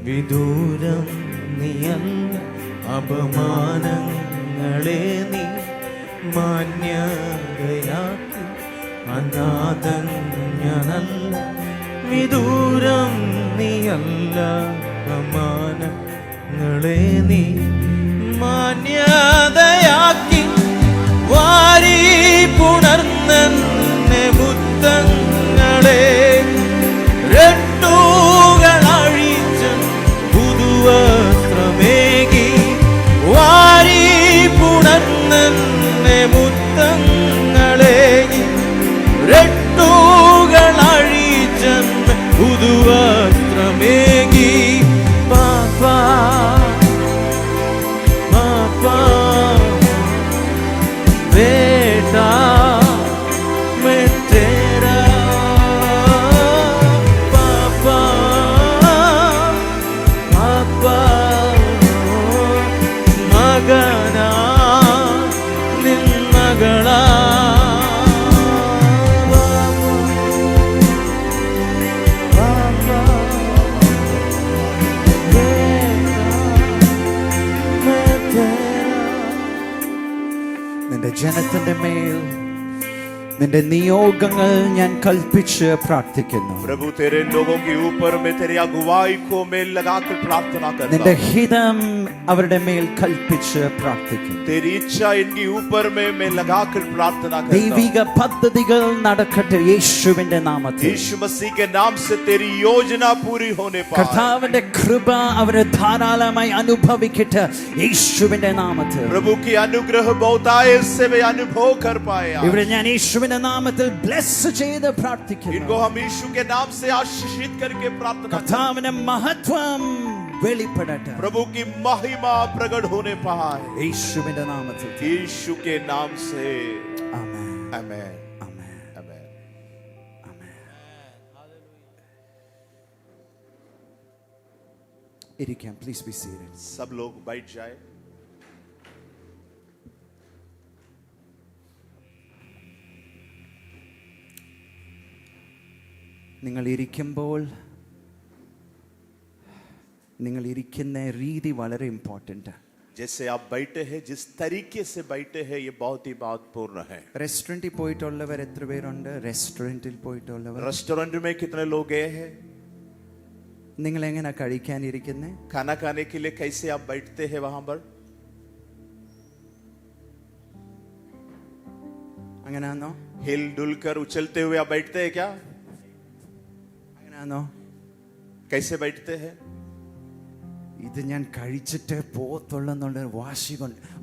വിദൂരം നീയല്ല, അപമാനങ്ങളെ നീ മാന്യതയാക്കി. അനാഥൻ ഞാനല്ല, വിദൂരം നീയല്ല, അപമാനങ്ങളെ നീ മാന്യതയാക്കി. വാരി പുണർന്നെ മുത്തങ്ങളെ രട്ടുകളഴിച്ച പുതുവസ്ത്രമേകി. വാരി പുണർന്നെ മുത്തങ്ങളെ രട്ടുകളഴിച്ച പുതുവസ്ത്രമേകി. പാപ്പാ പാപ്പാ बेटा मैं तेरा पापा पापा मगना निन्मगला पापा बेटा मैं तेरा. നിന്റെ ജനത്തിന്റെ മേൽ നിന്റെ നിയോഗങ്ങൾ ഞാൻ കൽപ്പിച്ച് പ്രാർത്ഥിക്കുന്നു. प्रभु तेरे लोगों के ऊपर मैं तेरी अगुवाई को मैं लगाकर प्रार्थना करता हूं. നിന്റെ ഹിതം അവരുടെ മേൽ കൽപ്പിച്ച് പ്രാർത്ഥിക്കുന്നു. तेरी इच्छा इनके ऊपर मैं लगाकर प्रार्थना करता हूं. ദൈവിക പദ്ധതികൾ നടക്കട്ടെ യേശുവിന്റെ നാമത്തിൽ. यीशु मसीह के नाम से तेरी योजना पूरी होने पाए. കർത്താവിന്റെ കൃപ അവരെ ധാരാളമായി അനുഭവിക്കട്ടെ യേശുവിന്റെ നാമത്തിൽ. प्रभु की अनुग्रह बहुत आए, इससे वे अनुभव कर पाए. ഇവിടെ ഞാൻ യേശുവിന്റെ നാമത്തിൽ ബ്ലെസ് ചെയ്ത് പ്രാർത്ഥിക്കുന്നു. इनको हम यीशु के नाम से आशीषित करके प्रार्थना करते हैं. കർത്താവിന്റെ മഹത്വം വെളിപ്പെടട്ടെ. प्रभु की महिमा प्रकट होने पाए യേശുവിന്റെ നാമത്തിൽ. यीशु के नाम से ആമേൻ आमेन ആമേൻ आमेन. ആമേൻ. ഇരിക്കാം. Please be seated. सब लोग बैठ जाए. നിങ്ങൾ ഇരിക്കുമ്പോൾ നിങ്ങൾ ഇരിക്കുന്ന രീതി വളരെ ഇമ്പോർട്ടൻ്റ്. जैसे आप बैठे हैं, जिस तरीके से बैठे हैं, ये बहुत ही महत्वपूर्ण है. റെസ്റ്റോറൻറ്റിൽ പോയിട്ടുള്ളവർ എത്ര പേരുണ്ട്? റെസ്റ്റോറൻറ്റിൽ പോയിട്ടുള്ളവർ रेस्टोरेंट में कितने लोग गए हैं? നിങ്ങൾ എങ്ങനെ കഴിക്കാനിരിക്കുന്നത്? खाना खाने के लिए कैसे आप बैठते हैं वहां पर? അങ്ങനെയാണോ? हिल डुल कर उछलते हुए आप बैठते हैं क्या? അങ്ങനെയാണോ? कैसे बैठते हैं? ഇത് ഞാൻ കഴിച്ചിട്ട് പോകത്തുള്ളെന്നുള്ള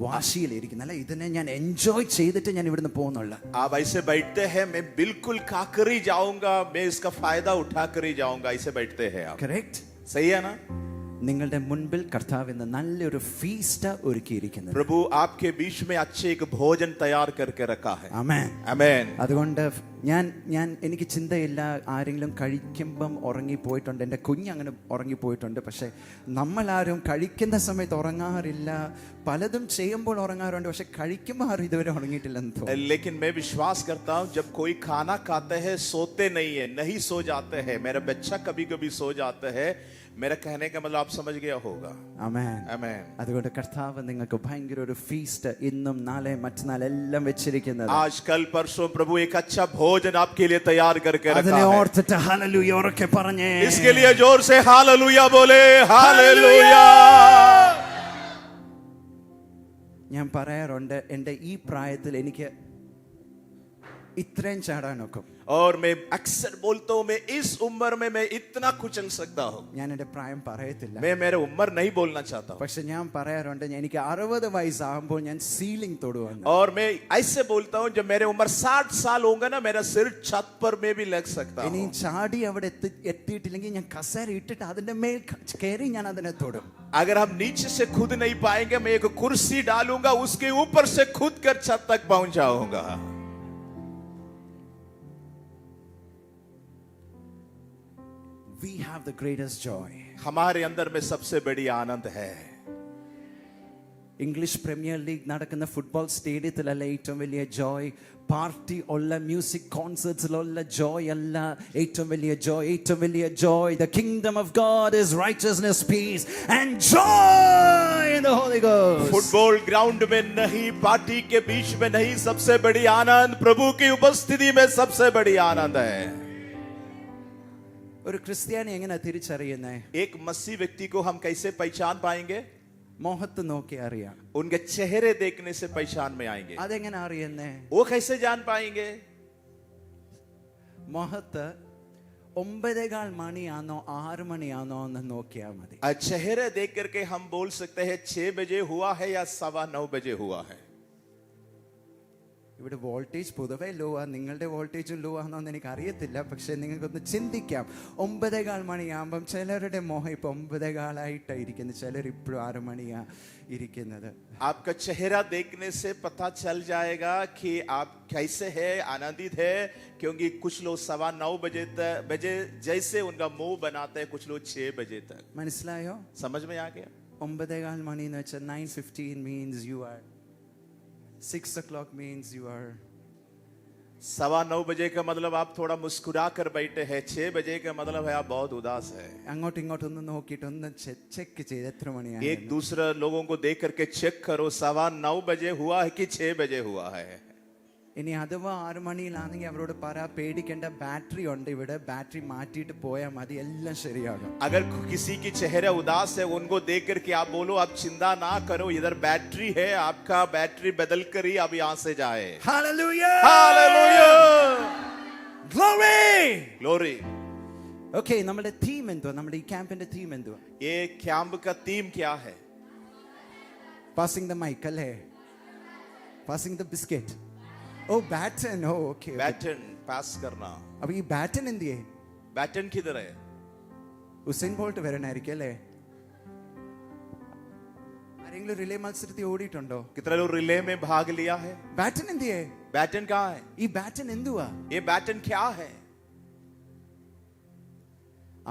വാശിയിലിരിക്കുന്നു. അല്ല, ഇതിനെ ഞാൻ എൻജോയ് ചെയ്തിട്ട് ഞാൻ ഇവിടുന്ന് പോകുന്നുള്ള. आप ऐसे बैठते हैं, मैं बिल्कुल खाकर ही जाऊंगा, मैं इसका फायदा उठाकर ही जाऊंगा, ऐसे बैठते हैं आप. കറക്റ്റ്. सही है ना? നിങ്ങളുടെ മുൻപിൽ കർത്താവ് ഇന്ന് നല്ലൊരു ഫീസ്റ്റ് ഒരുക്കിയിരിക്കുന്നത്. प्रभु आपके बीच में अच्छे एक भोजन तैयार करके रखा है. ആമേൻ आमेन. അതുകൊണ്ട് ഞാൻ എനിക്ക് ചിന്തയില്ല ആരെങ്കിലും കഴിക്കുമ്പം ഉറങ്ങിപ്പോയിട്ടുണ്ട്. എൻ്റെ കുഞ്ഞങ്ങനെ ഉറങ്ങിപ്പോയിട്ടുണ്ട്. പക്ഷേ നമ്മളാരും കഴിക്കുന്ന സമയത്ത് ഉറങ്ങാറില്ല. പലതും ചെയ്യുമ്പോൾ ഉറങ്ങാറുണ്ട്, പക്ഷെ കഴിക്കുമ്പോൾ ആരും ഇതുവരെ ഉറങ്ങിയിട്ടില്ലെന്ന് തോന്നുന്നു. लेकिन मैं विश्वास करता हूँ, जब कोई खाना खाते हैं सोते नहीं सो जाते हैं. मेरा बच्चा कभी कभी सो जाते हैं. मेरा कहने का मतलब आप समझ गया होगा. ആമേൻ. आमेन. അതുകൊണ്ട് കർത്താവ് നിങ്ങൾക്ക് ഭയങ്കര ഒരു ഫീസ്റ്റ് ഇന്നും നാളെ മറ്റന്നാൾ എല്ലാം വെച്ചിരിക്കുന്നത്. आज कल परसों प्रभु एक अच्छा भोजन आपके लिए तैयार करके रखा അതിനെ है. ഓർത്തിട്ട് ഹല്ലേലൂയ ഉറക്കെ പറഞ്ഞേ. इसके लिए जोर से हालेलुया बोले. हालेलुया. ഞാൻ പറയാറുണ്ട്, എൻ്റെ ഈ പ്രായത്തിൽ എനിക്ക് ഇത്രയും ചാടാനൊക്കും. और मैं अक्सर बोलता हूँ, मैं इस उम्र में मैं इतना कुचल सकता हूँ. ഞാൻ എൻ്റെ പ്രായം പറയത്തില്ല. मैं मेरे उम्र नहीं बोलना चाहता हूँ. പക്ഷെ ഞാൻ പറയാറുണ്ട്, എനിക്ക് 60 വയസ്സാകുമ്പോൾ ഞാൻ സീലിംഗ് തൊടുവാണ്. और मैं ऐसे बोलता हूँ, जब मेरे उम्र 60 साल होगा ना, मेरा सिर छत पर में भी लग सकता ഇനി हूँ. ചാടി അവിടെ എത്തിയിട്ടില്ലെങ്കിൽ ഞാൻ കസേര ഇട്ടിട്ട് അതിന്റെ മേൽ കയറി ഞാൻ അതിനെ തൊടും. अगर हम नीचे से खुद नहीं पाएंगे, मैं एक कुर्सी डालूंगा, उसके ऊपर से खुद कर छत तक पहुंच जाऊंगा. We have the greatest joy. हमारे अंदर में सबसे बड़ी आनंद है. ഇംഗ്ലീഷ് പ്രീമിയർ ലീഗ് നടക്കുന്ന ഫുട്ബോൾ സ്റ്റേഡിയത്തിലല്ല ഏറ്റവും വലിയ ജോയ്, പാർട്ടി ഉള്ള മ്യൂസിക് കോൺസേർട്സിലുള്ള ജോയ് അല്ല ഏറ്റവും വലിയ ജോയ്. ഏറ്റവും വലിയ joy, the kingdom of God is righteousness, peace and joy in the Holy Ghost. Football ground में नहीं, पार्टी के बीच में नहीं, सबसे बड़ी आनंद प्रभु की उपस्थिति में सबसे बड़ी आनंद है. ഒരു ക്രിസ്ത്യാനി എങ്ങനെ തിരിച്ചറിയുന്നേ? एक मसीह व्यक्ति को हम कैसे पहचान पाएंगे? മോഹത്ത് നോക്കി അറിയാം. उनके चेहरे देखने से पहचान में आएंगे. അതെങ്ങനെ അറിയുന്നേ? वो कैसे जान पाएंगे? മോഹത്ത് 9:15 മണിയാണോ 6 മണിയാണോ എന്ന് നോക്കിയാൽ മതി. चेहरे देख करके हम बोल सकते हैं 6 बजे हुआ है या 9:15 बजे हुआ है. ഇവിടെ വോൾട്ടേജ് പൊതുവെ ലോ ആ, നിങ്ങളുടെ വോൾട്ടേജും ലോ ആണെന്ന് എനിക്ക് അറിയത്തില്ല. പക്ഷെ നിങ്ങൾക്കൊന്ന് ചിന്തിക്കാം, 9:15 മണിയാകുമ്പം ചിലരുടെ മോഹം ഇപ്പൊ 9:15 ഇരിക്കുന്നത്, ചിലർ ഇപ്പോഴും 6 മണിയാ ഇരിക്കുന്നത്. आपका चेहरा देखने से पता चल जाएगा कि आप कैसे हैं, आनंदित है, क्योंकि कुछ लोग 9:15 बजे जैसे उनका मुंह बनाते हैं, कुछ लोग 6 बजे तक. മനസ്സിലായോ? समझ में आ गया? 9:15 മണി എന്ന് വെച്ചാൽ 9:15 means you are 6 o'clock means you are 9:15 बजे का मतलब आप थोड़ा मुस्कुरा कर बैठे हैं. 6 बजे का मतलब है आप बहुत उदास है. അങ്ങോട്ടും ഇങ്ങോട്ടൊന്ന് നോക്കിയിട്ട് ഒന്ന് ചെക്ക് ചെയ്ത് എത്ര മണിയാണ്. एक दूसरे लोगों को देख करके चेक करो, 9:15 बजे हुआ है कि 6 बजे हुआ है. ഇനി അഥവാ 6 മണിയിലാണെങ്കിൽ അവരോട് പറ, പേടിക്കേണ്ട, ബാറ്ററി ഉണ്ട് ഇവിടെ, ബാറ്ററി മാറ്റിയിട്ട് പോയാൽ മതി, എല്ലാം ശരിയാകും. अगर किसी की चेहरा उदास है, उनको देख करके आप बोलो आप चिंता ना करो, इधर बैटरी है, आपका बैटरी बदल कर ही अब यहां से जाए. Hallelujah! Hallelujah! Glory! Glory! Okay, നമ്മുടെ തീം എന്തുവാ? നമ്മുടെ ഈ ക്യാമ്പിന്റെ തീം എന്തുവാ? ये कैंप का थीम क्या है? പാസിംഗ് ദ മൈക്ക് അല്ലേ? Passing the biscuit. Oh baton. Oh okay. Baton pass करना. അപ്പൊ ഈ ബാറ്റൺ എന്ത് ചെയ്യേ? बैटन किधर है? ഉസൈൻ ബോൾട്ട് വരണായിരിക്കും അല്ലേ? ആരെങ്കിലും റിലേ മത്സരത്തിൽ ഓടിയിട്ടുണ്ടോ? कितने लोग रिले में भाग लिया है? ബാറ്റൺ എന്ത് ചെയ്യേ? बैटन कहाँ है? ഈ ബാറ്റൺ എന്തുവാ? ये बैटन क्या है?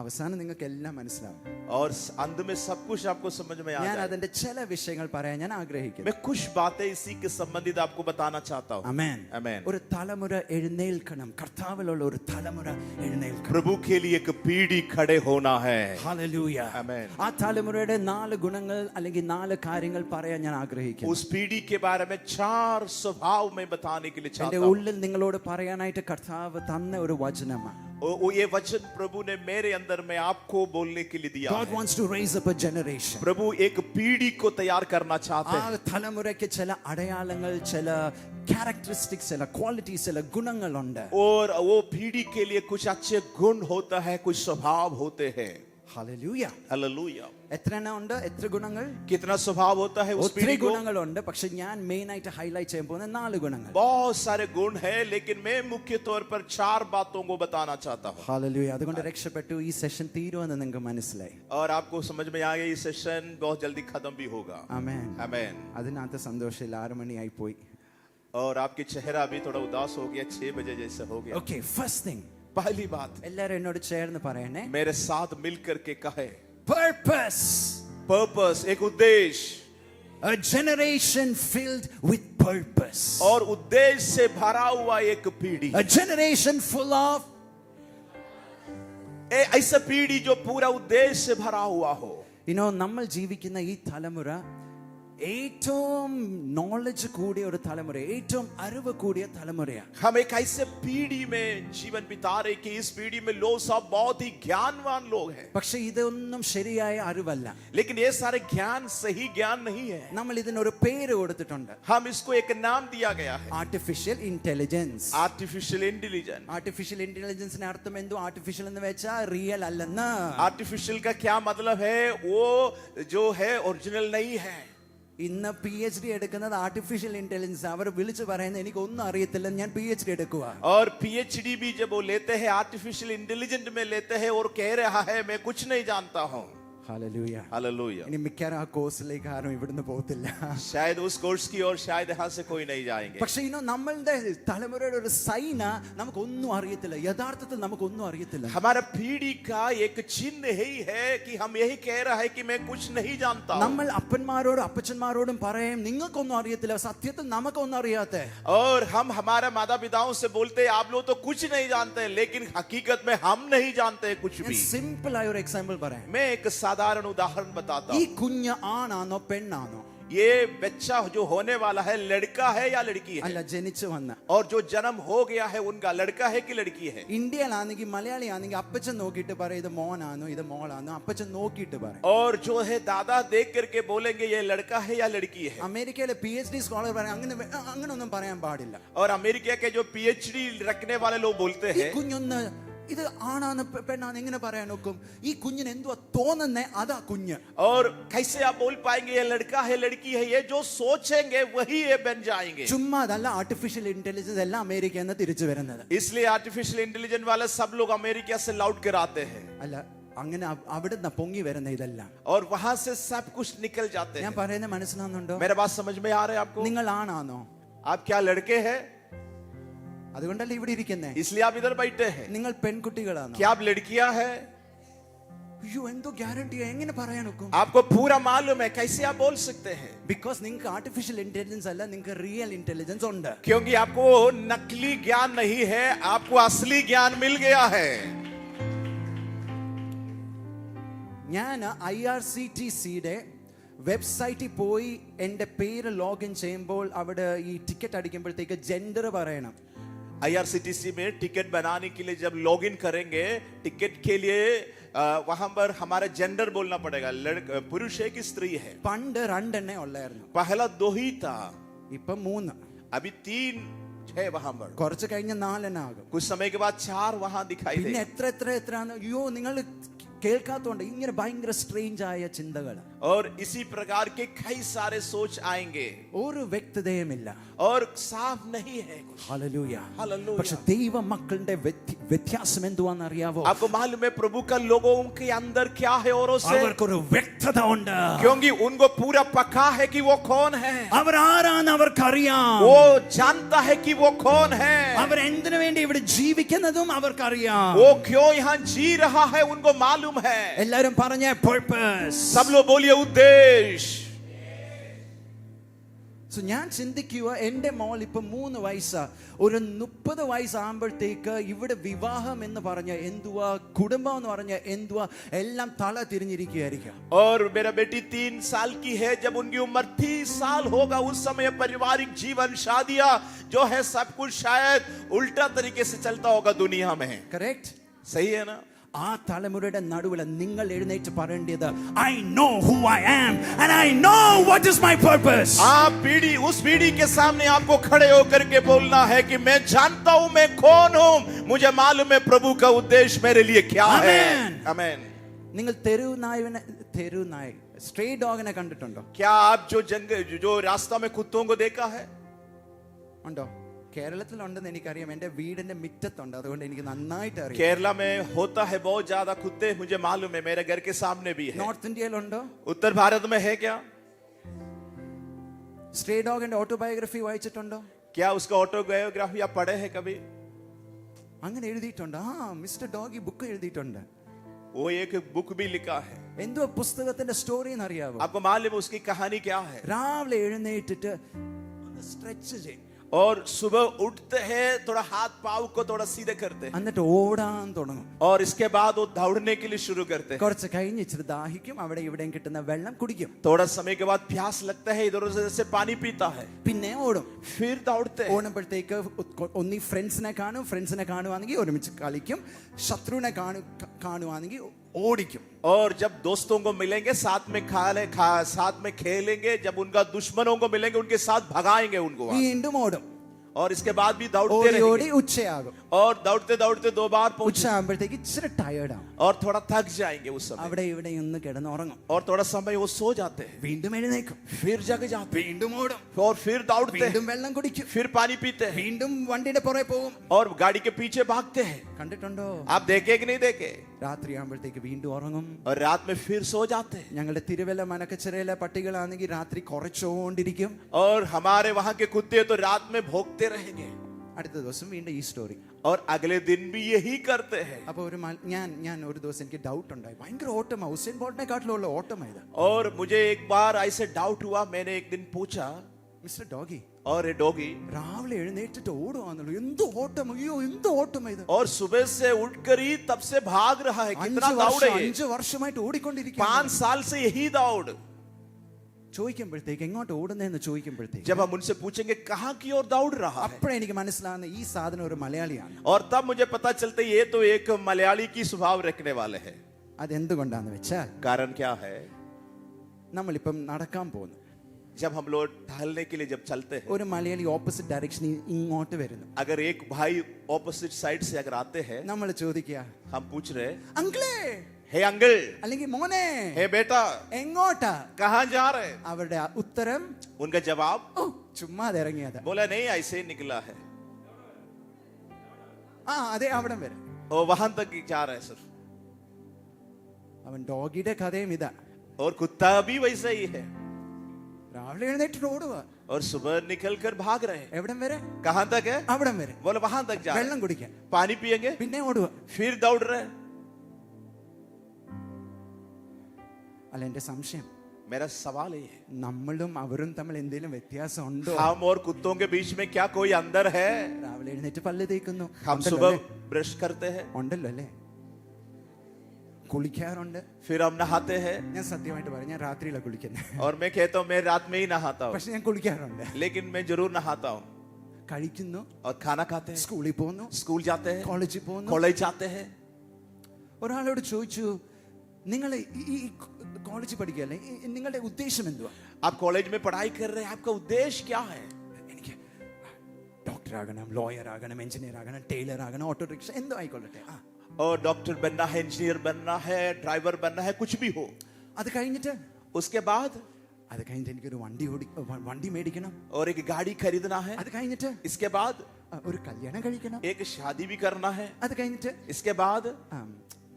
അവസാനം നിങ്ങൾക്ക് എല്ലാം മനസ്സിലാവും. और अंत में सब कुछ आपको समझ में आ ഞാൻ जाए. അതിന്റെ ചില വിഷയങ്ങൾ പറയാൻ ഞാൻ ആഗ്രഹിക്കുന്നു. मैं कुछ बातें इसी के संबंधित आपको बताना चाहता हूँ. ആമേൻ. आमेन. ഒരു തലമുറ എഴുന്നേൽക്കണം. കർത്താവിലുള്ള ഒരു തലമുറ എഴുന്നേൽക്കണം. प्रभु के लिए एक पीढ़ी खड़े होना है. ഹല്ലേലൂയ. ആമേൻ. ആ തലമുറയുടെ 4 ഗുണങ്ങൾ അല്ലെങ്കിൽ 4 കാര്യങ്ങൾ പറയാൻ ഞാൻ ആഗ്രഹിക്കുന്നു. उस पीढ़ी के बारे में 4 स्वभाव में बताने के लिए चाहता എന്റെ हूँ. ഉള്ളിൽ നിങ്ങളോട് പറയാനായിട്ട് കർത്താവ് തന്ന ഒരു വചനമാണ്. ये वचन प्रभु ने मेरे अंदर में आपको बोलने के लिए दिया God है. wants to raise up a generation. प्रभु एक पीढ़ी को तैयार करना चाहते ആ हैं. തലമുറയ്ക്ക് ചില അടയാളങ്ങൾ, ചില ക്യാരക്ടറിസ്റ്റിക്സ്, ചില ക്വാളിറ്റീസ്, ചില ഗുണങ്ങളുണ്ട്. और वो पीढ़ी के लिए कुछ अच्छे गुण होता है, कुछ स्वभाव होते हैं. ഹല്ലേലൂയ. हालेलुया. എത്ര എണ്ണം ഉണ്ട്? എത്ര ഗുണങ്ങൾ? कितना स्वभाव होता है उस ഒത്തിരി पीढ़ी को? ഗുണങ്ങളുണ്ട്. പക്ഷെ ഞാൻ മെയിൻ ആയിട്ട് ഹൈലൈറ്റ് ചെയ്യാൻ പോകുന്ന 4 ഗുണങ്ങൾ. बहुत सारे गुण है, लेकिन मैं मुख्य तौर पर 4 बातों को बताना चाहता हूँ. ഹല്ലേലൂയ. അതുകൊണ്ട് രക്ഷപ്പെട്ടു. ഈ സെഷൻ തീരുമെന്ന് നിങ്ങൾക്ക് മനസ്സിലായി. और आपको समझ में आ गया ये सेशन बहुत जल्दी खत्म भी होगा. ആമേൻ. आमेन. അതിനകത്ത് സന്തോഷമില്ല. 6 മണിയായി പോയി. और आपके चेहरा भी थोड़ा उदास हो गया, 6 बजे जैसे हो गया. ഓക്കെ, ഫസ്റ്റ് തിങ്, पहली बात, എല്ലാവരും എന്നോട് ചേർന്ന് പറയണേ. मेरे साथ मिलकर के कहे, Purpose. पर्पस, एक उद्देश्य. A generation filled with purpose. और उद्देश्य से भरा हुआ एक पीढ़ी. A generation full of ऐसा पीढ़ी जो पूरा उद्देश्य से भरा हुआ हो. നമ്മൾ ജീവിക്കുന്ന ഈ തലമുറ ഏറ്റവും നോളജ് കൂടിയ ഒരു തലമുറ, ഏറ്റവും അറിവ് കൂടിയ തലമുറയാണ്. हम एक ऐसे पीढ़ी में जीवन बिता रहे कि इस पीढ़ी में लोग सब बहुत ही ज्ञानवान लोग हैं. പക്ഷെ ഇതൊന്നും ശരിയായ അറിവല്ല. लेकिन ये सारे ज्ञान सही ज्ञान नहीं है. നമ്മൾ ഇതിനൊരു പേര് കൊടുത്തിട്ടുണ്ട്. हम इसको एक नाम दिया गया है, artificial intelligence. Artificial intelligence. Artificial ഇന്റലിജൻസിന്റെ അർത്ഥം എന്തോ? ആർട്ടിഫിഷ്യൽ എന്ന് വെച്ചാൽ റിയൽ അല്ലെന്ന്. आर्टिफिशियल का क्या मतलब है? वो जो है ओरिजिनल नहीं है. ഇന്ന് PhD എടുക്കുന്നത് ആർട്ടിഫിഷ്യൽ ഇന്റലിജൻസ്. അവർ വിളിച്ചു പറയുന്നത് എനിക്ക് ഒന്നും അറിയത്തില്ല, ഞാൻ PhD എടുക്കുക. और PhD भी जब वो लेते हैं आर्टिफिशियल इंटेलिजेंट में लेते हैं और कह रहा है मैं कुछ नहीं जानता हूँ. ഹല്ലേലൂയ. हालेलुया। ഇനി മിക്കവാറും ആ കോഴ്സിലേക്ക് ആരും ഇവിടുന്ന് പോകത്തില്ല. शायद उस कोर्स की और शायद यहाँ से कोई नहीं जाएंगे. പക്ഷേ നമ്മളുടെ തലമുറയുടെ ഒരു സൈന നമുക്കൊന്നും അറിയത്തില്ല. യഥാർത്ഥത്തിൽ നമുക്കൊന്നും അറിയത്തില്ല. हमारा पीढ़ी का एक चिन्ह यही है कि हम यही कह रहा है कि मैं कुछ नहीं जानता. നമ്മൾ അപ്പന്മാരോടും അപ്പച്ചന്മാരോടും പറയും നിങ്ങൾക്കൊന്നും അറിയത്തില്ല. സത്യത്തിൽ നമുക്കൊന്നും അറിയാത്ത. और हम हमारे माता पिताओं से बोलते हैं आप लोग तो कुछ नहीं जानते, लेकिन हकीकत में हम नहीं जानते कुछ भी. സിമ്പിൾ ആയ ഒരു എക്സാമ്പിൾ പറയാം. मैं एक साधारण उदाहरण बताता ഈ हूँ. കുഞ്ഞ് ആണാണോ പെണ്ണാണോ? ये बच्चा जो होने वाला है लड़का है या लड़की है? അല്ല, ജനിച്ചു വന്ന. और जो जन्म हो गया है उनका लड़का है कि लड़की है? ഇന്ത്യയിലാണെങ്കിൽ മലയാളിയാണെങ്കിൽ അപ്പച്ചൻ നോക്കിയിട്ട് പറയും ഇത് മോനാണോ ഇത് മോളാണോ. അപ്പച്ചൻ നോക്കിയിട്ട് പറയും. और जो है दादा देख करके बोलेंगे ये लड़का है या लड़की है. അമേരിക്കയിലെ PhD സ്കോളർ പറയാം അങ്ങനൊന്നും പറയാൻ പാടില്ല. और अमेरिका के जो PhD रखने वाले लोग बोलते ഈ हैं കുഞ്ഞൊന്ന് ഇത് ആണാണ് പെണ്ണാണ് എങ്ങനെ പറയാൻ നോക്കും? ഈ കുഞ്ഞിന് എന്തുവാ തോന്നുന്നേ അതാ കുഞ്ഞ്. और कैसे आप बोल पाएंगे ये लड़का है लड़की है? ये जो सोचेंगे वही ये बन जाएंगे. ചുമ്മാ അതല്ല, ആർട്ടിഫിഷ്യൽ ഇന്റലിജൻസ് എല്ലാം അമേരിക്കയിൽ നിന്ന് തിരിച്ചു വരുന്നത്. इसलिए आर्टिफिशियल इंटेलिजेंस वाले सब लोग अमेरिका से लौट कर आते हैं. അല്ല, അങ്ങനെ അവിടുന്ന് പൊങ്ങി വരുന്ന ഇതെല്ലാം. और वहां से सब कुछ निकल जाते ഞാൻ हैं. പറയുന്നത് മനസ്സിലാവുന്നുണ്ടോ? मेरा बात समझ में आ रहा है आपको? നിങ്ങൾ ആണാണോ? आप क्या लड़के हैं? അതുകൊണ്ടല്ലേ ഇവിടെ ഇരിക്കുന്നേ. इसलिए आप इधर बैठे हैं. നിങ്ങൾ പെൺകുട്ടികളാണോ? क्या आप लड़कियां हैं? അയ്യോ, എന്തോ ഗ്യാരണ്ടി എങ്ങനെ പറയാൻ നോക്കും? आपको पूरा मालूम है, कैसे आप बोल सकते हैं? ബിക്കോസ് നിങ്ങൾക്ക് ആർട്ടിഫിഷ്യൽ ഇന്റലിജൻസ് അല്ല, നിങ്ങൾക്ക് റിയൽ ഇന്റലിജൻസ് ഉണ്ട്. क्योंकि आपको नकली ज्ञान नहीं है, आपको असली ज्ञान मिल गया है. ഞാൻ IRCTCയുടെ വെബ്സൈറ്റിൽ പോയി എൻ്റെ പേര് ലോഗിൻ ചെയ്യുമ്പോൾ അവിടെ ഈ ടിക്കറ്റ് അടിക്കുമ്പോഴത്തേക്ക് ജെൻഡർ പറയണം. IRCTC में टिकट बनाने के लिए जब लॉगिन करेंगे टिकट के लिए वहां पर हमारा जेंडर बोलना पड़ेगा. पुरुष है कि स्त्री है? പണ്ട് രണ്ടെണ്ണേ ഉള്ളായിരുന്നു. पहला 2 ही था, ഇപ്പൊ 3. अभी 3 है वहां पर. കുറച്ച് കഴിഞ്ഞ് 4 ആകും. कुछ समय के बाद 4 वहां दिखाई പിന്നെ दे. എത്ര അയ്യോ, നിങ്ങൾ കേൾക്കാത്തോണ്ട് ഇങ്ങനെ ഭയങ്കര സ്ട്രേഞ്ച് ആയ ചിന്തകൾ. और इसी प्रकार के कई सारे सोच आएंगे ഒരു വ്യക്തതയുമില്ല. और साफ नहीं है कुछ. ഹല്ലേലൂയ. हालेलुया. പക്ഷെ ദൈവ മക്കളുടെ വ്യത്യാസം എന്തുവാന്ന് അറിയാവോ? आपको मालूम है प्रभु का लोगों के अंदर क्या है औरों से? അവർക്കൊരു വ്യക്തത ഉണ്ട്. क्योंकि उनको पूरा पक्का है कि वो कौन है. അവർ ആരാന്ന് അവർക്കറിയാം. वो जानता है कि वो कौन है. അവർ എന്തിനു വേണ്ടി ഇവിടെ ജീവിക്കുന്നതും അവർക്കറിയാം. वो क्यों यहाँ जी रहा है उनको मालूम है. എല്ലാരും പറഞ്ഞ purpose. सब लोग बोलिए उद्देश्य. സോ ഞാൻ ചിന്തിക്കുക, എൻ്റെ മോൾ ഇപ്പൊ 3 വയസ്സാ. ഒരു 30 വയസ്സാകുമ്പോഴത്തേക്ക് ഇവിടെ വിവാഹം എന്ന് പറഞ്ഞ എന്തുവാ, കുടുംബം എന്ന് പറഞ്ഞ എന്തുവാ, എല്ലാം തല തിരിഞ്ഞിരിക്കുകയായിരിക്കും. और मेरा बेटी 3 साल की है. जब उनकी उम्र 30 साल होगा उस समय पारिवारिक जीवन, शादियां जो है सब कुछ शायद उल्टा तरीके से चलता होगा दुनिया में. കറക്റ്റ്? सही है ना? ആ തലമുറയുടെ നടുവിൽ നിങ്ങൾ എഴുന്നേറ്റ് പറയേണ്ടത് I know who I am and I know what is my purpose. आप पीढ़ी उस पीढ़ी के सामने आपको खड़े होकर के बोलना है कि मैं जानता हूं मैं कौन हूं, मुझे मालूम है प्रभु का उद्देश्य मेरे लिए क्या है. आमेन. നിങ്ങൾ തെരുവുനായ സ്ട്രേ ഡോഗിനെ കണ്ടിട്ടുണ്ടോ? क्या आप जो रास्ता में कुत्तों को देखा है? ഉണ്ടോ? കേരളത്തിലുണ്ടെന്ന് എനിക്കറിയാം. എൻ്റെ വീടിന്റെ മുറ്റത്തുണ്ട്, അതുകൊണ്ട് എനിക്ക് നന്നായിട്ട് അറിയാം. केरला में होता है बहुत ज्यादा कुत्ते, मुझे मालूम है, मेरे घर के सामने भी है. നോർത്ത് ഇന്ത്യയിലുണ്ടോ? उत्तर भारत में है क्या? സ്ട്രേ ഡോഗിന്റെ ഓട്ടോബയോഗ്രഫി വായിച്ചിട്ടുണ്ടോ? क्या उसका ऑटोबायोग्राफी आप पढ़े हैं कभी? അങ്ങനെ എഴുതിയിട്ടുണ്ട്. മിസ്റ്റർ ഡോഗി ബുക്ക് എഴുതിയിട്ടുണ്ട്. वो एक बुक भी लिखा है. എന്തോ പുസ്തകത്തിന്റെ സ്റ്റോറി എന്നറിയാവോ? आपको मालूम है उसकी कहानी क्या है? രാവിലെ എഴുന്നേറ്റിട്ട് സ്ട്രെച്ച് ചെയ്യും. और सुबह उठते हैं, थोड़ा हाथ पाव को थोड़ा सीधे करते हैं എന്നിട്ട് ഓടാൻ തുടങ്ങും. और इसके बाद वो दौड़ने के लिए शुरू करते हैं. കുറച്ച് കഴിഞ്ഞ് ഇച്ചിരി ദാഹിക്കും, അവിടെ ഇവിടെയും കിട്ടുന്ന വെള്ളം കുടിക്കും. थोड़ा समय के बाद प्यास लगता है, इधर उधर से पानी पीता है, പിന്നെ ഓടും. फिर दौड़ते हैं. ഓടുമ്പോഴത്തേക്ക് ഒന്നി ഫ്രണ്ട്സിനെ കാണുവാണെങ്കിൽ ഒരുമിച്ച് കളിക്കും, ശത്രുവിനെ കാണുവാണെങ്കിൽ ഓടിക്കും. और जब दोस्तों को मिलेंगे साथ में साथ में खेलेंगे, जब उनका दुश्मनों को मिलेंगे उनके साथ भगाएंगे उनको. വീണ്ടും ഓടും. और इसके बाद भी दौड़ते ഓടി रहेंगे ഉച്ചയാകും. और दौड़ते दौड़ते 2 बार पहुंचे ഉച്ചയാകുമ്പോഴത്തേക്ക് ഇച്ചിരി ടയർഡാവും. और थोड़ा थक जाएंगे उस समय, അവിടെ ഇവിടെ ഒന്ന് കിടന്ന് ഉറങ്ങും. और थोड़ा समय वो सो जाते हैं, വീണ്ടും എഴുന്നേക്കും, फिर जग जाते हैं, വീണ്ടും ഓടും, और फिर दौड़ते വീണ്ടും हैं, വെള്ളം കുടിക്കും, फिर पानी पीते हैं, വീണ്ടും വണ്ടിയുടെ പുറകെ പോകും. और गाड़ी के पीछे भागते हैं. കണ്ടിട്ടുണ്ടോ? आप देखे कि नहीं देखे? രാത്രിയാകുമ്പോഴത്തേക്ക് വീണ്ടും ഉറങ്ങും. और रात में फिर सो जाते हैं. ഞങ്ങളുടെ തിരുവല്ല മനക്കച്ചിറയിലെ പട്ടികളാണെങ്കിൽ രാത്രി കുറച്ചുകൊണ്ടിരിക്കും. और हमारे वहां के कुत्ते तो रात में भौंकते रहेंगे. അടുത്ത ദിവസം വീണ്ടും ഈ സ്റ്റോറി. और अगले दिन भी यही करते हैं. അപ്പൊ ഞാൻ ഒരു ദിവസം എനിക്ക് ഡൗട്ട് ഉണ്ടായി. ഭയങ്കര ഓട്ടമാണ്, ഉസൈൻ ബോൾട്ടിനെക്കാട്ടിലുള്ള ഓട്ടമായത്. और मुझे एक बार ऐसे डाउट हुआ. मैंने एक दिन पूछा, മിസ്റ്റർ ഡോഗി, और ये डॉगी രാവിലെ എഴുന്നേറ്റിട്ട് ഓടുവാന്നുള്ളൂ, എന്ത് ഓട്ടം, അയ്യോ എന്ത് ഓട്ടമായത്. और सुबह से उठकर ही तब से भाग रहा है. कितना दौड़ है. 5 വർഷമായിട്ട് ഓടിക്കൊണ്ടിരിക്കുക. 5 साल से यही दौड़. ചോദിക്കുമ്പോഴത്തേക്ക് എങ്ങോട്ട് ഓടുന്നതെന്ന് ചോദിക്കുമ്പോഴത്തേക്ക് जब हम उनसे पूछेंगे कहां की ओर दौड़ रहा है, അപ്പോഴേ എനിക്ക് മനസ്സിലാകുന്ന ഈ സാധനം ഒരു മലയാളിയാണ്. और तब मुझे पता चलता ये तो एक मलयाली की स्वभाव रखने वाले हैं. അതെന്തുകൊണ്ടാന്ന് വെച്ചാൽ कारण क्या है, നമ്മളിപ്പം നടക്കാൻ പോകുന്നു. जब हम लोग टहलने के लिए जब चलते हैं, ഒരു മലയാളി ഓപ്പോസിറ്റ് ഡയറക്ഷനിൽ ഇങ്ങോട്ട് വരുന്നു. अगर एक भाई ऑपोजिट साइड से अगर आते हैं, നമ്മൾ ചോദിക്കുക, हम पूछ रहे, അങ്കിളേ हे अंकल, അല്ലെങ്കിൽ മോനെ, हे बेटा, എങ്ങോട്ടാ? कहां जा रहे? അവരുടെ ഉത്തരം उनका जवाब, ഓ ചുമ്മാ ഇറങ്ങിയതാ. बोला नहीं ऐसे ही निकला है. ആ അതെ അവിടം വരെ. और वहां तक जा रहे हैं सर. അവൻ ഡോഗിയുടെ കഥയും ഇതാ. और कुत्ता भी वैसा ही है. രാവിലെ എഴുന്നേറ്റ് ഓടുക. और सुबह निकल कर भाग रहे हैं. എവിടം വരെ? कहां तक है? അവിടം വരെ. बोले वहां तक जा रहे വെള്ളം हैं. കുടിക്കാൻ, पानी पिएंगे, പിന്നെ ഓടുക. फिर दौड़ रहे हैं. അല്ല എന്റെ സംശയം, मेरा सवाल ये है, നമ്മളും അവരും തമ്മിൽ എന്തെങ്കിലും വ്യത്യാസം ഉണ്ടോ? हम और कुत्तों के बीच में क्या कोई अंदर है? രാവിലെ എഴുന്നേറ്റ് പല്ല് തേക്കുന്നു, हम सुबह ब्रश करते हैं, ഉണ്ടല്ലോ അല്ലേ? കുളിക്കാറുണ്ട്. फिर हम नहाते हैं. ഞാൻ സത്യമായിട്ട് പറയാം, ഞാൻ രാത്രിയിലാണ് കുളിക്കുന്നത്. और मैं कहता हूँ मैं रात में ही नहाता हूँ, പക്ഷെ ഞാൻ കുളിക്കാറുണ്ട്. लेकिन मैं जरूर नहाता हूँ. കഴിക്കുന്നു, और खाना खाते हैं, സ്കൂളിൽ പോകുന്നു, स्कूल जाते हैं, കോളേജിൽ പോകുന്നു. कॉलेज जाते हैं. ഒരാളോട് ചോദിച്ചു, നിങ്ങൾ ഈ കോളേജിൽ പഠിക്കുകയല്ലേ, നിങ്ങളുടെ ഉദ്ദേശം എന്തുവാ? आप कॉलेज में पढ़ाई कर रहे हैं, आपका उद्देश्य क्या है? എനിക്ക് ഡോക്ടർ ആകണം, ലോയർ ആകണം, എഞ്ചിനീയർ ആകണം, ടൈലർ ആകണം, ഓട്ടോ റിക്ഷ എന്തോ ആയിക്കൊള്ളട്ടെ. और डॉक्टर बनना है, इंजीनियर बनना है, ड्राइवर बनना है, कुछ भी हो. അത് കഴിഞ്ഞിട്ട് उसके बाद എനിക്കൊരു വണ്ടി മേടിക്കണം. और एक गाड़ी खरीदना है. അത് കഴിഞ്ഞിട്ട് इसके बाद ഒരു കല്യാണം കഴിക്കണം. एक शादी भी करना है. അത് കഴിഞ്ഞിട്ട് इसके बाद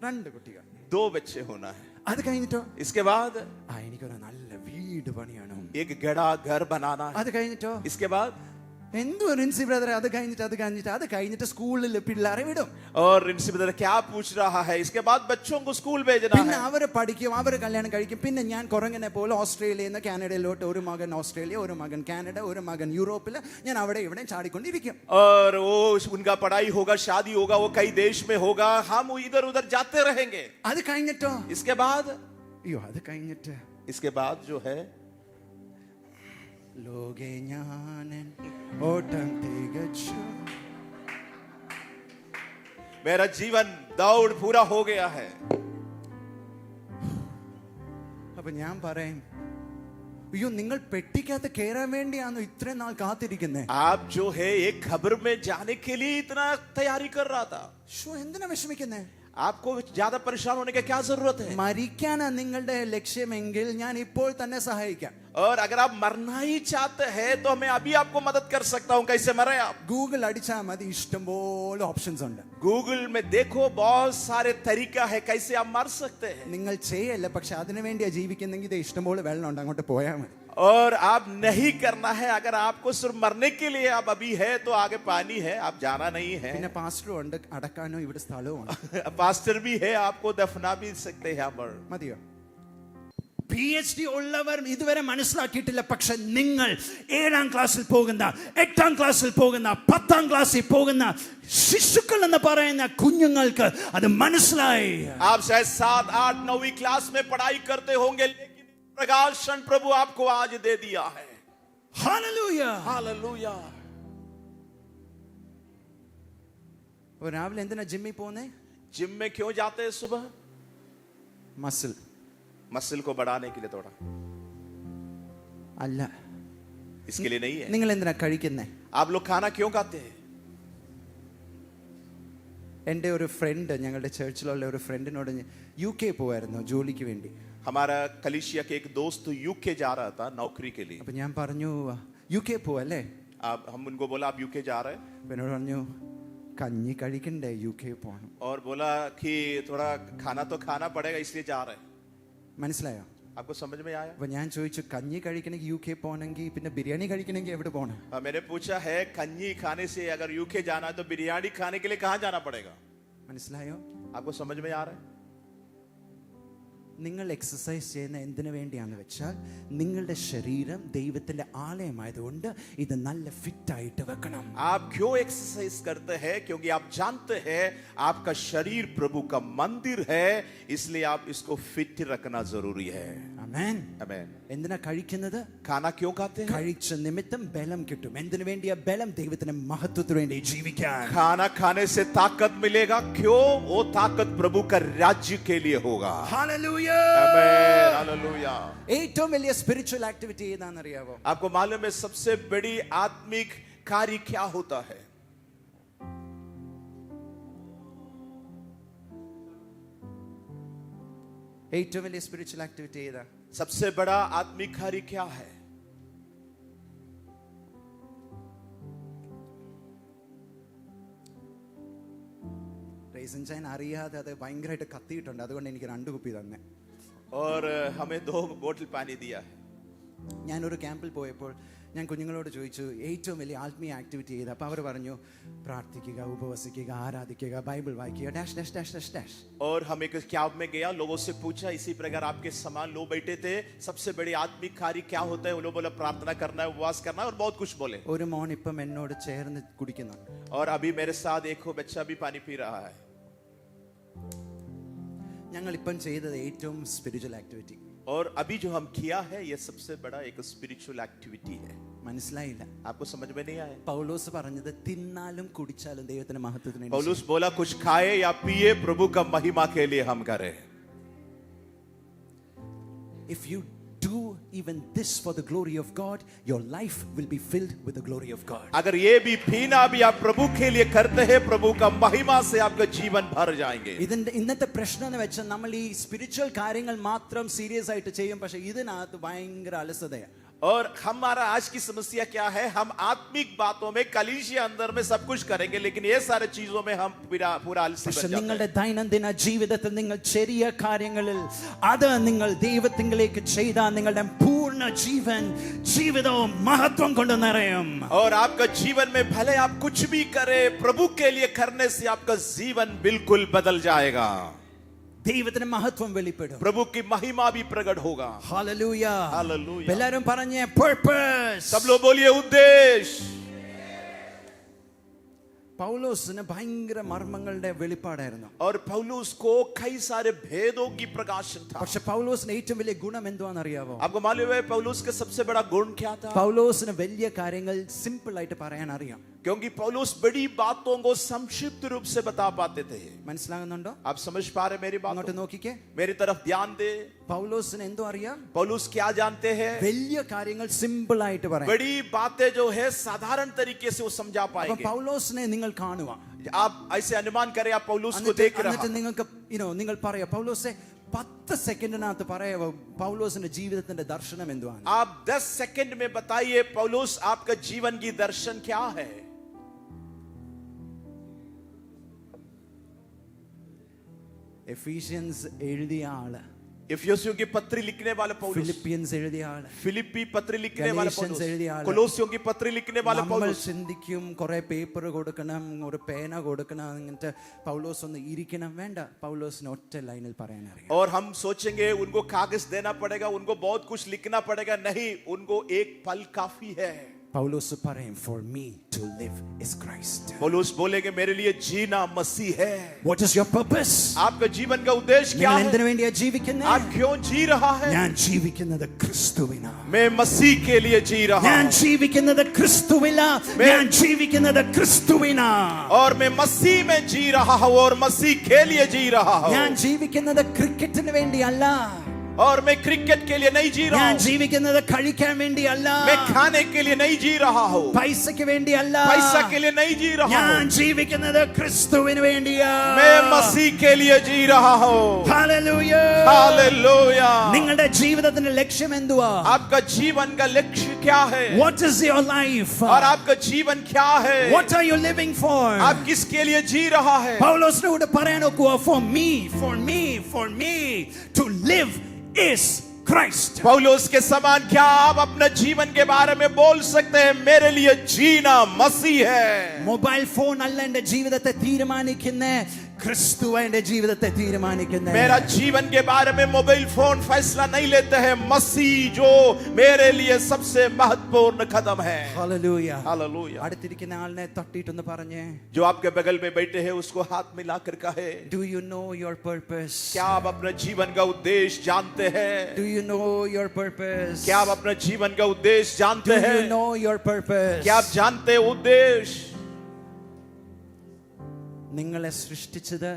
2 കുട്ടികൾ. 2 बच्चे होना है. അത് കഴിഞ്ഞിട്ടോ इसके बाद എനിക്കൊരു നല്ല വീട് പണിയണം. एक गड़ा घर बनाना है. അത് കഴിഞ്ഞിട്ടോ इसके बाद എന്തോ റിൻസി ബ്രദറെ, അത് കഴിഞ്ഞിട്ട് സ്കൂളിൽ പിള്ളേരെ വിടും. और रिंसी ब्रदर क्या पूछ रहा है? इसके बाद बच्चों को स्कूल भेजना പിന്നെ है. അവരെ പഠിക്കും, അവരെ കല്യാണം കഴിക്കും. പിന്നെ ഞാൻ കുറങ്ങനെ പോലെ ഓസ്ട്രേലിയയിൽ നിന്ന് കാനഡയിലോട്ട്, ഒരു മകൻ ഓസ്ട്രേലിയ, ഒരു മകൻ കാനഡ, ഒരു മകൻ യൂറോപ്പിൽ, ഞാൻ അവിടെ ഇവിടെ ചാടിക്കൊണ്ടിരിക്കും. और वो उनका पढ़ाई होगा, शादी होगा, वो कई देश में होगा, हम इधर उधर जाते रहेंगे. അത് കഴിഞ്ഞിട്ടോ इसके बाद അത് കഴിഞ്ഞിട്ട് इसके बाद जो है, ലോകേ ഞാനൻ ഓട്ടം തികച്ചു. मेरा जीवन दौड़ पूरा हो गया है. അപ്പൊ ഞാൻ പറയും, അയ്യോ നിങ്ങൾ പെട്ടിക്കകത്ത് കയറാൻ വേണ്ടിയാണോ ഇത്രയും നാൾ കാത്തിരിക്കുന്നേ? आप जो है एक खबर में जाने के लिए इतना तैयारी कर रहा था. എന്തിനാ വിഷമിക്കുന്നേ? आपको ज्यादा परेशान होने की क्या जरूरत है? മരിക്കാനാ നിങ്ങളുടെ ലക്ഷ്യമെങ്കിൽ ഞാൻ ഇപ്പോൾ തന്നെ സഹായിക്കാം. और अगर आप मरना ही चाहते हैं तो मैं अभी आपको मदद कर सकता हूं. कैसे मरे आप? ഗൂഗിൾ അടിച്ചാൽ മതി, ഇഷ്ടംപോലെ ഓപ്ഷൻസ് ഉണ്ട്. गूगल में देखो बहुत सारे तरीका है कैसे आप मर सकते हैं. നിങ്ങൾ ചെയ്യല്ല, പക്ഷെ അതിനു വേണ്ടിയാ ജീവിക്കുന്നെങ്കിൽ ഇത് ഇഷ്ടംപോലെ വെള്ളമുണ്ട്, അങ്ങോട്ട് പോയാൽ മതി. और आप नहीं करना है. अगर आपको सिर्फ मरने के लिए आप अभी है तो आगे पानी है, आप जाना नहीं है. പിന്നെ പാസ്റ്ററും ഉണ്ട്, അടക്കാനോ ഇവിടെ സ്ഥലവും ഉണ്ട്. पास्टर भी है, आपको दफना भी सकते हैं यहाँ पर. മതിയോ? PhD ഉള്ളവർ ഇതുവരെ മനസ്സിലാക്കിയിട്ടില്ല. പക്ഷെ നിങ്ങൾ 7ാം ക്ലാസ്സിൽ പോകുന്ന, 8ാം ക്ലാസ്സിൽ പോകുന്ന, 10ാം ക്ലാസ്സിൽ പോകുന്ന ശിശുക്കൾ എന്ന് പറയുന്ന കുഞ്ഞുങ്ങൾക്ക് അത് മനസ്സിലായി. आप शायद 7, 8, 9वीं क्लास में पढ़ाई करते होंगे, लेकिन प्रकाशन प्रभु आपको आज दे दिया है. ഹല്ലേലൂയ. हालेलुया. രാവിലെ എന്തിനാ ജിമ്മിൽ പോകുന്നേ? जिम में क्यों जाते हैं सुबह? മസിൽ मसल को बढ़ाने के लिए थोड़ा, അല്ല. इसके लिए नहीं है. നിങ്ങൾ എന്തിനാ കഴിക്കുന്നേ? आप लोग खाना क्यों खाते हैं? എൻ്റെ ഒരു ഫ്രണ്ട്, ഞങ്ങളുടെ ചർച്ചിലുള്ള ഒരു ഫ്രണ്ടിനോട് UK പോവായിരുന്നു ജോലിക്ക് വേണ്ടി. हमारा कलीसिया के एक दोस्त UK जा रहा था नौकरी के लिए. അപ്പൊ ഞാൻ പറഞ്ഞു UK പോവല്ലേ? हम उनको बोला आप UK जा रहे हैं? എന്നോട് പറഞ്ഞു കഞ്ഞി കഴിക്കണ്ടേ യു കെ പോകണം. और बोला कि थोड़ा खाना तो खाना पड़ेगा इसलिए जा रहे हैं. മനസ്സിലായോ? आपको समझ में आया? അപ്പൊ ഞാൻ ചോദിച്ചു കഞ്ഞി കഴിക്കണമെങ്കിൽ യു കെ പോകണമെങ്കിൽ പിന്നെ ബിരിയാണി കഴിക്കണമെങ്കിൽ എവിടെ പോകണം? मैंने पूछा है कन्नी खाने से अगर यूके जाना है तो बिरयानी खाने के लिए कहाँ जाना पड़ेगा? മനസ്സിലായോ? आपको समझ में आ रहा है? നിങ്ങൾ എക്സസൈസ് ചെയ്യുന്ന എന്തിനു വേണ്ടിയാണെന്ന് വെച്ചാൽ നിങ്ങളുടെ ശരീരം ദൈവത്തിന്റെ ആലയമായതുകൊണ്ട് ഇത് നല്ല ഫിറ്റ് ആയിട്ട് വെക്കണം. आप क्यों एक्सरसाइज करते हैं? क्योंकि आप जानते हैं आपका शरीर प्रभु का मंदिर है, इसलिए आप इसको फिट रखना जरूरी है. ആമേൻ. आमीन. എന്തിനാ കഴിക്കുന്നത്? खाना क्यों खाते हैं? കഴിച്ച നിമിത്തം ബലം കിട്ടും. എന്തിനു വേണ്ടിയാ ബലം? ദൈവത്തിന്റെ മഹത്വത്തിന് വേണ്ടി ജീവിക്കാൻ. खाना खाने से ताकत मिलेगा. क्यों? वो ताकत प्रभु का राज्य के लिए होगा. ഹല്ലേലൂയ. आमीन. हालेलुया. ഏറ്റവും വലിയ സ്പിരിച്വൽ ആക്ടിവിറ്റി ഏതാണെന്ന് അറിയാവോ? आपको मालूम है सबसे बड़ी आत्मिक कार्य क्या होता है? ഏറ്റവും വലിയ സ്പിരിച്വൽ ആക്ടിവിറ്റി ഏതാ? सबसे बड़ा आत्मिक कार्य क्या है? റൈസൻ ചൈൻ അറിയാതെ അത് ഭയങ്കരമായിട്ട് കത്തിയിട്ടുണ്ട്. അതുകൊണ്ട് എനിക്ക് 2 കുപ്പി തന്നെ. और हमें 2 बोतल पानी दिया है. ഞാനൊരു ക്യാമ്പിൽ പോയപ്പോൾ ഞാൻ കുഞ്ഞുങ്ങളോട് ചോദിച്ചു ഏറ്റവും വലിയ ആത്മീയ ആക്ടിവിറ്റി ചെയ്ത്. അപ്പോൾ അവർ പറഞ്ഞു പ്രാർത്ഥിക്കുക, ഉപവസിക്കുക, ആരാധിക്കുക, ബൈബിൾ വായിക്കുക, dash dash dash dash dash. और हम एक कैंप में गया, लोगों से पूछा इसी प्रकार आपके समान लोग बैठे थे, सबसे बड़ी आत्मिक कार्य क्या होता है? वो लोग बोला प्रार्थना करना है, उपवास करना है और बहुत कुछ बोले. ഒരു മോൻ ഇപ്പം എന്നോട് ചേർന്ന് കുടിക്കുന്നുണ്ട്. और अभी मेरे साथ एक बच्चा भी पानी पी रहा है. ഞങ്ങൾ ഇപ്പം ചെയ്തത് ഏറ്റവും സ്പിരിച്വൽ ആക്ടിവിറ്റി. और अभी जो हम किया है ये सबसे बड़ा एक स्पिरिचुअल एक्टिविटी है. മനസ്സിലായില്ല? आपको समझ में नहीं आया? പൗലോസ് പറഞ്ഞത് തിന്നാലും കുടിച്ചാലും ദൈവത്തിന്റെ മഹത്വത്തിന് വേണ്ടി. पौलुस बोला कुछ खाए या पिए प्रभु का महिमा के लिए हम करें. If you do even this for the glory of God, your life will be filled with the glory of God. अगर ये भी पीना भी आप प्रभु के लिए करते हैं, प्रभु का महिमा से आपका जीवन भर जाएंगे. ഇതിന്റെ ഇന്നത്തെ പ്രശ്നം എന്ന് വെച്ചാൽ നമ്മൾ ഈ സ്പിരിച്വൽ കാര്യങ്ങൾ മാത്രം സീരിയസ് ആയിട്ട് ചെയ്യും, പക്ഷെ ഇതിനകത്ത് ഭയങ്കര അലസതയാണ്. और हमारा आज की समस्या क्या है? हम आत्मिक बातों में कलीसिया अंदर में सब कुछ करेंगे, लेकिन ये सारे चीजों में हम पूरा आलसी बन പക്ഷെ जाते നിങ്ങളുടെ हैं. ദൈനംദിന ജീവിതത്തിൽ നിങ്ങൾ ചെറിയ കാര്യങ്ങളിൽ അത് നിങ്ങൾ ദൈവത്തിലേക്ക് ചെയ്താൽ നിങ്ങളുടെ പൂർണ്ണ ജീവിതവും മഹത്വം കൊണ്ട് നിറയും. और आपका जीवन में भले आप कुछ भी करें, प्रभु के लिए करने से आपका जीवन बिल्कुल बदल जाएगा. ദൈവത്തിന്റെ മഹത്വം വെളിപ്പെടും. प्रभु की महिमा भी प्रकट होगा. ഹല്ലേലൂയ. हालेलुया. എല്ലാവരും പറഞ്ഞേ purpose. सब लोग बोलिए उद्देश्य. പൗലോസിന് ഭയങ്കര മർമ്മങ്ങളുടെ വെളിപ്പാടായിരുന്നു. और पौलुस को कई सारे भेदों की प्रकाशन था. പക്ഷെ പൗലോസിന് ഏറ്റവും വലിയ ഗുണം എന്തുവാന്ന് അറിയാവോ? आपको मालूम है पौलुस का सबसे बड़ा गुण क्या था? പൗലോസിന് വലിയ കാര്യങ്ങൾ സിമ്പിൾ ആയിട്ട് പറയാൻ അറിയാം. क्योंकि पौलुस बड़ी बातों को संक्षिप्त रूप से बता पाते थे. മനസ്സിലാകുന്നുണ്ടോ? आप समझ पा रहे मेरी बात? അങ്ങോട്ട് നോക്കിക്കേ. मेरी तरफ ध्यान दे. പൗലോസിന് എന്തോ അറിയാം? पौलुस क्या जानते हैं? വലിയ കാര്യങ്ങൾ സിമ്പിൾ ആയിട്ട് പറയാം. बड़ी बातें जो है साधारण तरीके से वो समझा അപ്പൊ पाएंगे. പൗലോസിനെ നിങ്ങൾ കാണുക. आप ऐसे अनुमान करें, आप पौलुस को देख रहे എന്നിട്ട് हैं. നിങ്ങൾക്ക് നിങ്ങൾ പറയാ പൗലോസെ 10 സെക്കൻഡിനകത്ത് പറയാവോ പൗലോസിന്റെ ജീവിതത്തിന്റെ ദർശനം എന്തുവാണ്? आप 10 सेकंड में बताइए पौलुस आपका जीवन की दर्शन क्या है? എഫീഷ്യൻസ് എഴുതിയ ആള്, इफिसियों की पत्री लिखने वाले पौलुस, ഫിലിപ്പിയൻസ് എഴുതിയ ആള്, फिलिप्पी पत्री लिखने वाले गलातियंस पौलुस, എഴുതിയ ആള്, कोलोसियों की पत्री लिखने वाले നമ്മൾ पौलुस. ചിന്തിക്കും കുറെ പേപ്പർ കൊടുക്കണം, ഒരു പേന കൊടുക്കണം, എന്നിട്ട് പൗലോസ് ഒന്ന് ഇരിക്കണം. വേണ്ട, പൗലോസിന് ഒറ്റ ലൈനിൽ പറയാൻ അറിയാം. और हम सोचेंगे उनको कागज देना पड़ेगा, उनको बहुत कुछ लिखना पड़ेगा. नहीं, उनको एक पल काफी है. പൗലോസ് പറയും for me to live is Christ. पौलुस बोलेंगे मेरे लिए जीना मसीह है. What is your purpose? आपका जीवन का उद्देश्य क्या നിങ്ങൾ है? എന്തിനു വേണ്ടിയാ ജീവിക്കുന്നത്? आप क्यों जी रहा है? ഞാൻ ജീവിക്കുന്നത് ക്രിസ്തുവിനാ. मैं मसीह के लिए जी रहा ഞാൻ हूं. ജീവിക്കുന്നത് ക്രിസ്തുവിനാ. ഞാൻ ജീവിക്കുന്നത് ക്രിസ്തുവിനാ. और मैं मसीह में जी रहा हूं और मसीह के लिए जी रहा हूं. ഞാൻ ജീവിക്കുന്നത് ക്രിക്കറ്റിന് വേണ്ടിയല്ല. और मैं क्रिकेट के लिए नहीं जी रहा ഞാൻ हूँ, ജീവിക്കുന്നത് കഴിക്കാൻ വേണ്ടിയല്ല, मैं खाने के लिए नहीं जी रहा हूँ, പൈസയ്ക്ക് വേണ്ടിയല്ല, पैसा के लिए नहीं जी रहा ഞാൻ हूँ, ജീവിക്കുന്നത് ക്രിസ്തുവിന് വേണ്ടിയാ. मैं मसीह के लिए जी रहा हूँ. ഹല്ലേലൂയ. हालेलुया. നിങ്ങളുടെ ജീവിതത്തിന്റെ ലക്ഷ്യം എന്തുവാ? आपका जीवन का लक्ष्य क्या है? What is your life? और आपका जीवन क्या है? What are you living for? आप किसके लिए जी रहा है? പൗലോസിനോട് പറയാൻ ഒക്കുവോ? For me to live is Christ. पौलुस के समान क्या आप अपने जीवन के बारे में बोल सकते हैं? मेरे लिए जीना मसीह है. മൊബൈൽ ഫോൺ അല്ല എന്റെ ജീവിതത്തെ തീരുമാനിക്കുന്ന, ക്രിസ്തു എന്റെ ജീവിതത്തെ തീരുമാനിക്കുന്ന. मेरा जीवन के बारे में मोबाइल फोन फैसला नहीं लेते हैं, मसीह जो मेरे लिए सबसे महत्वपूर्ण कदम है. ഹല്ലേലൂയ. हालेलुया. അടുത്തിരിക്കുന്ന ആളിനെ തട്ടിയിട്ടൊന്ന് പറഞ്ഞേ, जो आपके बगल में बैठे हैं उसको हाथ मिलाकर कहे, do you know your purpose? क्या आप अपने जीवन का उद्देश्य जानते हैं? Do you know your purpose? क्या आप अपने जीवन का उद्देश्य जानते Do हैं? you know your purpose? क्या आप जानते हैं उद्देश्य? നിങ്ങളെ സൃഷ്ടിച്ചത്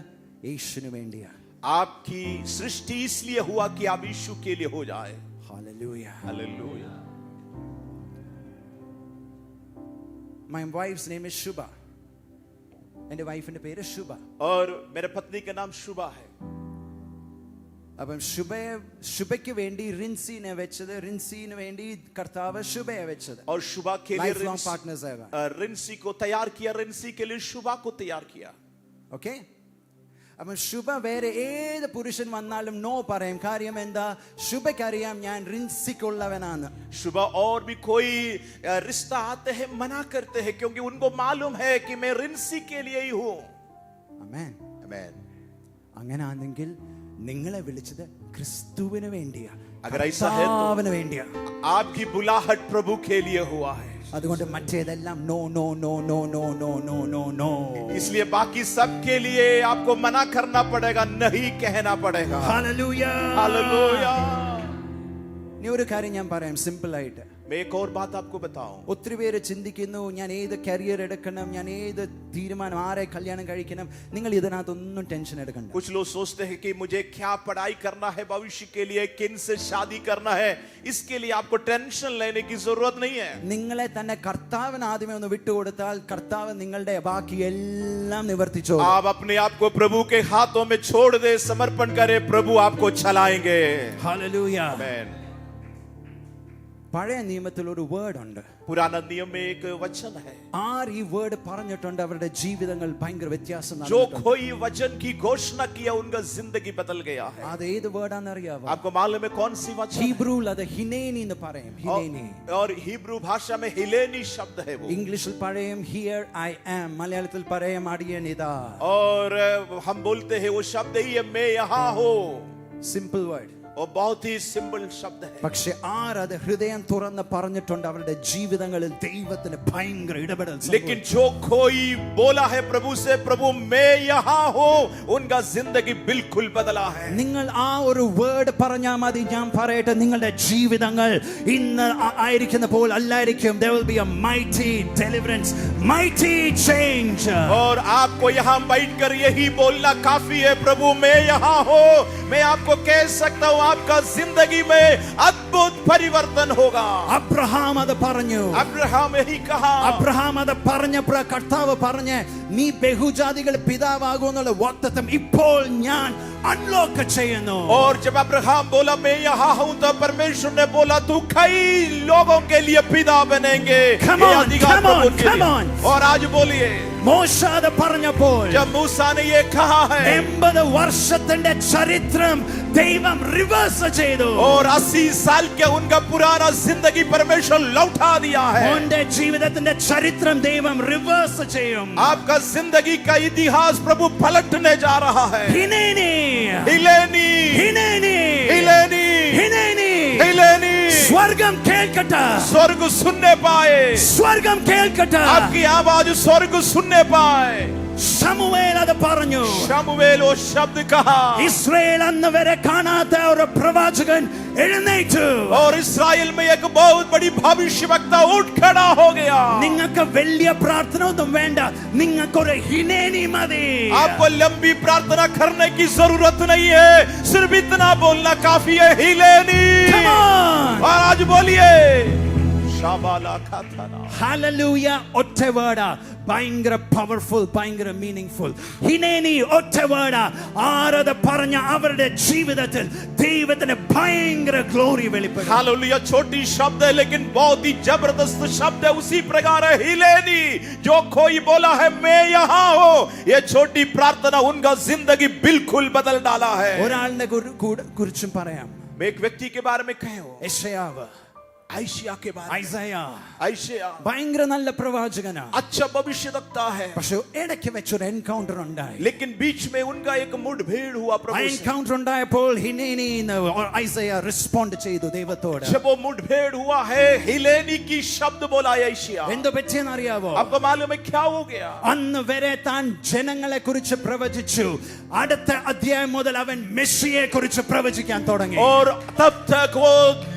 യേശുവിന് വേണ്ടിയാ. आपकी सृष्टि इसलिए हुआ कि आप यीशु के लिए हो जाए. Hallelujah. Hallelujah. My wife's name is Shubha. എന്റെ വൈഫിന്റെ പേര് ശുഭ. और मेरे पत्नी का नाम शुभा है. അപ്പം ശുഭയ്ക്ക് വേണ്ടി റിൻസിനെ വെച്ചത്, റിൻസിന് വേണ്ടി കർത്താവ് ശുഭയെ വെച്ചത്. और शुभा के लिए Lifelong partners है वो. रिंसी को तैयार किया, रिंसी के लिए शुभा को तैयार किया. ഓക്കെ. അപ്പം ശുഭ വേറെ ഏത് പുരുഷൻ വന്നാലും നോ പറയും. കാര്യം എന്താ? ശുഭയ്ക്കറിയാം ഞാൻ റിൻസിക്കുള്ളവനാണ്. शुभा और भी कोई रिश्ता आते हैं मना करते हैं, क्योंकि उनको मालूम है कि मैं रिंसी के लिए ही हूं. ആമേൻ. आमीन. അങ്ങനാണെങ്കിൽ നിങ്ങളെ വിളിച്ചത് ക്രിസ്തുവിന് വേണ്ടിയാ, अगर ऐसा है കർത്താവിന് तो വേണ്ടിയാ. आपकी बुलाहट प्रभु के लिए हुआ है. അതുകൊണ്ട് മറ്റേതെല്ലാം no no no no no no no no no. इसलिए बाकी सब के लिए आपको मना करना पड़ेगा, नहीं कहना पड़ेगा. ഹല്ലേലൂയ. हालेलुया. ഇനി ഒരു കാര്യം ഞാൻ പറയാം സിമ്പിൾ ആയിട്ട്. मैं एक और बात आपको बताऊं. ഒത്തിരി പേര് ചിന്തിക്കുന്നു ഞാൻ ഏത് കരിയർ എടുക്കണം, ഞാൻ ഏത് തീരുമാനം, ആരെ കല്യാണം കഴിക്കണം. നിങ്ങൾ ഇതിനകത്തൊന്നും ടെൻഷൻ എടുക്കണ്ട. कुछ लोग सोचते हैं कि मुझे क्या पढ़ाई करना है भविष्य के लिए, किन से शादी करना है, इसके लिए आपको टेंशन लेने की जरूरत नहीं है. നിങ്ങളെ തന്നെ കർത്താവിന് ആദ്യമേ ഒന്ന് വിട്ടുകൊടുത്താൽ കർത്താവ് നിങ്ങളുടെ ബാക്കി എല്ലാം നിവർത്തിച്ചോ. आप अपने आप को प्रभु के हाथों में छोड़ दे, समर्पण करे, प्रभु आपको चलाएंगे. ഹല്ലേലൂയ. आमीन. പഴയ നിയമത്തിൽ ഒരു വേർഡ് ഉണ്ട്. पुराना नियम में एक वचन है, ആർ ഈ വേർഡ് പറഞ്ഞിട്ടുണ്ട് അവരുടെ ജീവിതങ്ങൾ ഭയങ്കര വ്യത്യാസം जो നടന്നിട്ടുണ്ട്. कोई वचन की घोषणा किया उनका जिंदगी बदल गया है. അത് ഏത് വേർഡാന്ന് അറിയാവോ? आपको मालूम है कौन सी वचन? ഹീബ്രുവിൽ അത് ഹിനേനി എന്ന് പറയും. ഹിനേനി. और हिब्रू भाषा में हिलेनी शब्द है वो. ഇംഗ്ലീഷിൽ പറയും ഹിയർ ഐ ആം. മലയാളത്തിൽ പറയും അടിയൻ ഇതാ. और हम बोलते हैं वो शब्द ही है, मैं यहाँ हूँ. Simple word. और बहुत ही सिंपल शब्द है. പക്ഷെ ആരത് ഹൃദയം തുറന്ന് പറഞ്ഞിട്ടുണ്ട് അവരുടെ ജീവിതങ്ങളിൽ ദൈവത്തിന് ഭയങ്കര ഇടപെടൽ. लेकिन जो कोई बोला है प्रभु से, प्रभु मैं यहाँ हूँ, उनका जिंदगी बिल्कुल बदला है. നിങ്ങൾ ആ ഒരു വേർഡ് പറഞ്ഞാൽ മതി. ഞാൻ പറയട്ടെ, നിങ്ങളുടെ ജീവിതങ്ങൾ ഇന്ന് ആയിരിക്കുന്ന പോലെ അല്ലായിരിക്കും. There will be a mighty deliverance, mighty change. और आपको यहाँ बैठकर यही बोलना काफी है, प्रभु मैं यहाँ हूँ. मैं आपको कह सकता हूँ आपका जिंदगी में अद्भुत परिवर्तन होगा. അബ്രഹാം അത് പറഞ്ഞു. अब्राहम यही कहा. അബ്രഹാം അത് പറഞ്ഞപ്പോൾ കർത്താവ് പറഞ്ഞ് നീ ബഹുജാതികൾ പിതാവാകുമെന്നുള്ള വാഗ്ദത്തം ഇപ്പോൾ ഞാൻ അൺലോക്ക് ചെയ്യുന്നു. और जब अब्राहम बोला मैं यहाँ हूँ, तो परमेश्वर ने बोला तू कई लोगों के लिए पिता बनेंगे. Come ये on, अधिकार come on, प्रभु के come लिए. on. और आज बोलिए, മോശ അത് പറഞ്ഞപ്പോൾ जब मूसा ने ये कहा है, 80 വർഷത്തിന്റെ ചരിത്രം ദൈവം റിവേഴ്സ് ചെയ്തു. और 80 साल के उनका पुराना जिंदगी परमेश्वर लौटा दिया है. മോന്റെ ജീവിതത്തിന്റെ ചരിത്രം ദൈവം റിവേഴ്സ് ചെയ്യും. आपका जिंदगी का इतिहास प्रभु पलटने जा रहा है. ഹിനേനി, हिलेनी, ഹിനേനി, हिलेनी, ഹിനേനി. हिलेनी. സ്വർഗം കേൾക്കട്ടെ, स्वर्ग सुनने पाए, സ്വർഗം കേൾക്കട്ടെ. आपकी आवाज स्वर्ग सुनने पाए. ശമൂവേൽ അത് പറഞ്ഞു. शमूएल वो शब्द कहा ഇസ്രായേൽ അന്ന് വരെ കാണാത്ത ഒരു പ്രവാചകൻ എഴുന്നേറ്റു. और इस्राएल में एक बहुत बड़ी भविष्यवक्ता उठ खड़ा हो गया. നിങ്ങൾക്ക് വലിയ പ്രാർത്ഥന ഒന്നും വേണ്ട, നിങ്ങൾക്കൊരു ഹിനേനി മതി. आपको लंबी प्रार्थना करने की जरूरत नहीं है, सिर्फ इतना बोलना काफी है, हिलेनी. Come on. और आज बोलिए शाबाला खाताना. ഹല്ലേലൂയ. ഒറ്റ വേർഡാ, ഭയങ്കര പവർഫുൾ, ഭയങ്കര മീനിങ്ഫുൾ. ഹിനേനി ഒറ്റ വേർഡാ. ആരത് പറഞ്ഞ അവരുടെ ജീവിതത്തിൽ ദൈവത്തിന്റെ ഭയങ്കര ഗ്ലോറി വെളിപ്പെടും. हालेलुया. छोटी शब्द है लेकिन बहुत ही जबरदस्त शब्द है. उसी प्रकार है हिलेनी. जो कोई बोला है मैं यहाँ हूँ, ये छोटी प्रार्थना उनका जिंदगी बिल्कुल बदल डाला है. ഒരാളിനെ കുറിച്ചും പറയാം. मैं एक व्यक्ति के बारे में कहे हो, യെശയ്യാവ്, आयशिया के बारे में. ഐസയ आयशिया ഭയങ്കര നല്ല പ്രവാചകനാ. अच्छा भविष्यवक्ता है, പക്ഷെ ഇടയ്ക്ക് വെച്ചൊരു എൻകൗണ്ടർ ഉണ്ടായി. लेकिन बीच में उनका एक मुठभेड़ हुआ ആ प्रभु से. എൻകൗണ്ടർ ഉണ്ടായപ്പോൾ ഹിനേനി ഐസയ റെസ്പോണ്ട് ചെയ്തു ദൈവത്തോട്. जब वो मुठभेड़ हुआ है, हिलेनी की शब्द बोला आयशिया. എന്ത് പറ്റിയെന്ന് അറിയാവോ? आपको मालूम है क्या हो गया? അന്ന് വരെ താൻ ജനങ്ങളെ കുറിച്ച് പ്രവചിച്ചു. അടുത്ത അധ്യായം മുതൽ അവൻ മെസ്സിയെ കുറിച്ച് പ്രവചിക്കാൻ തുടങ്ങി. और तब तक वो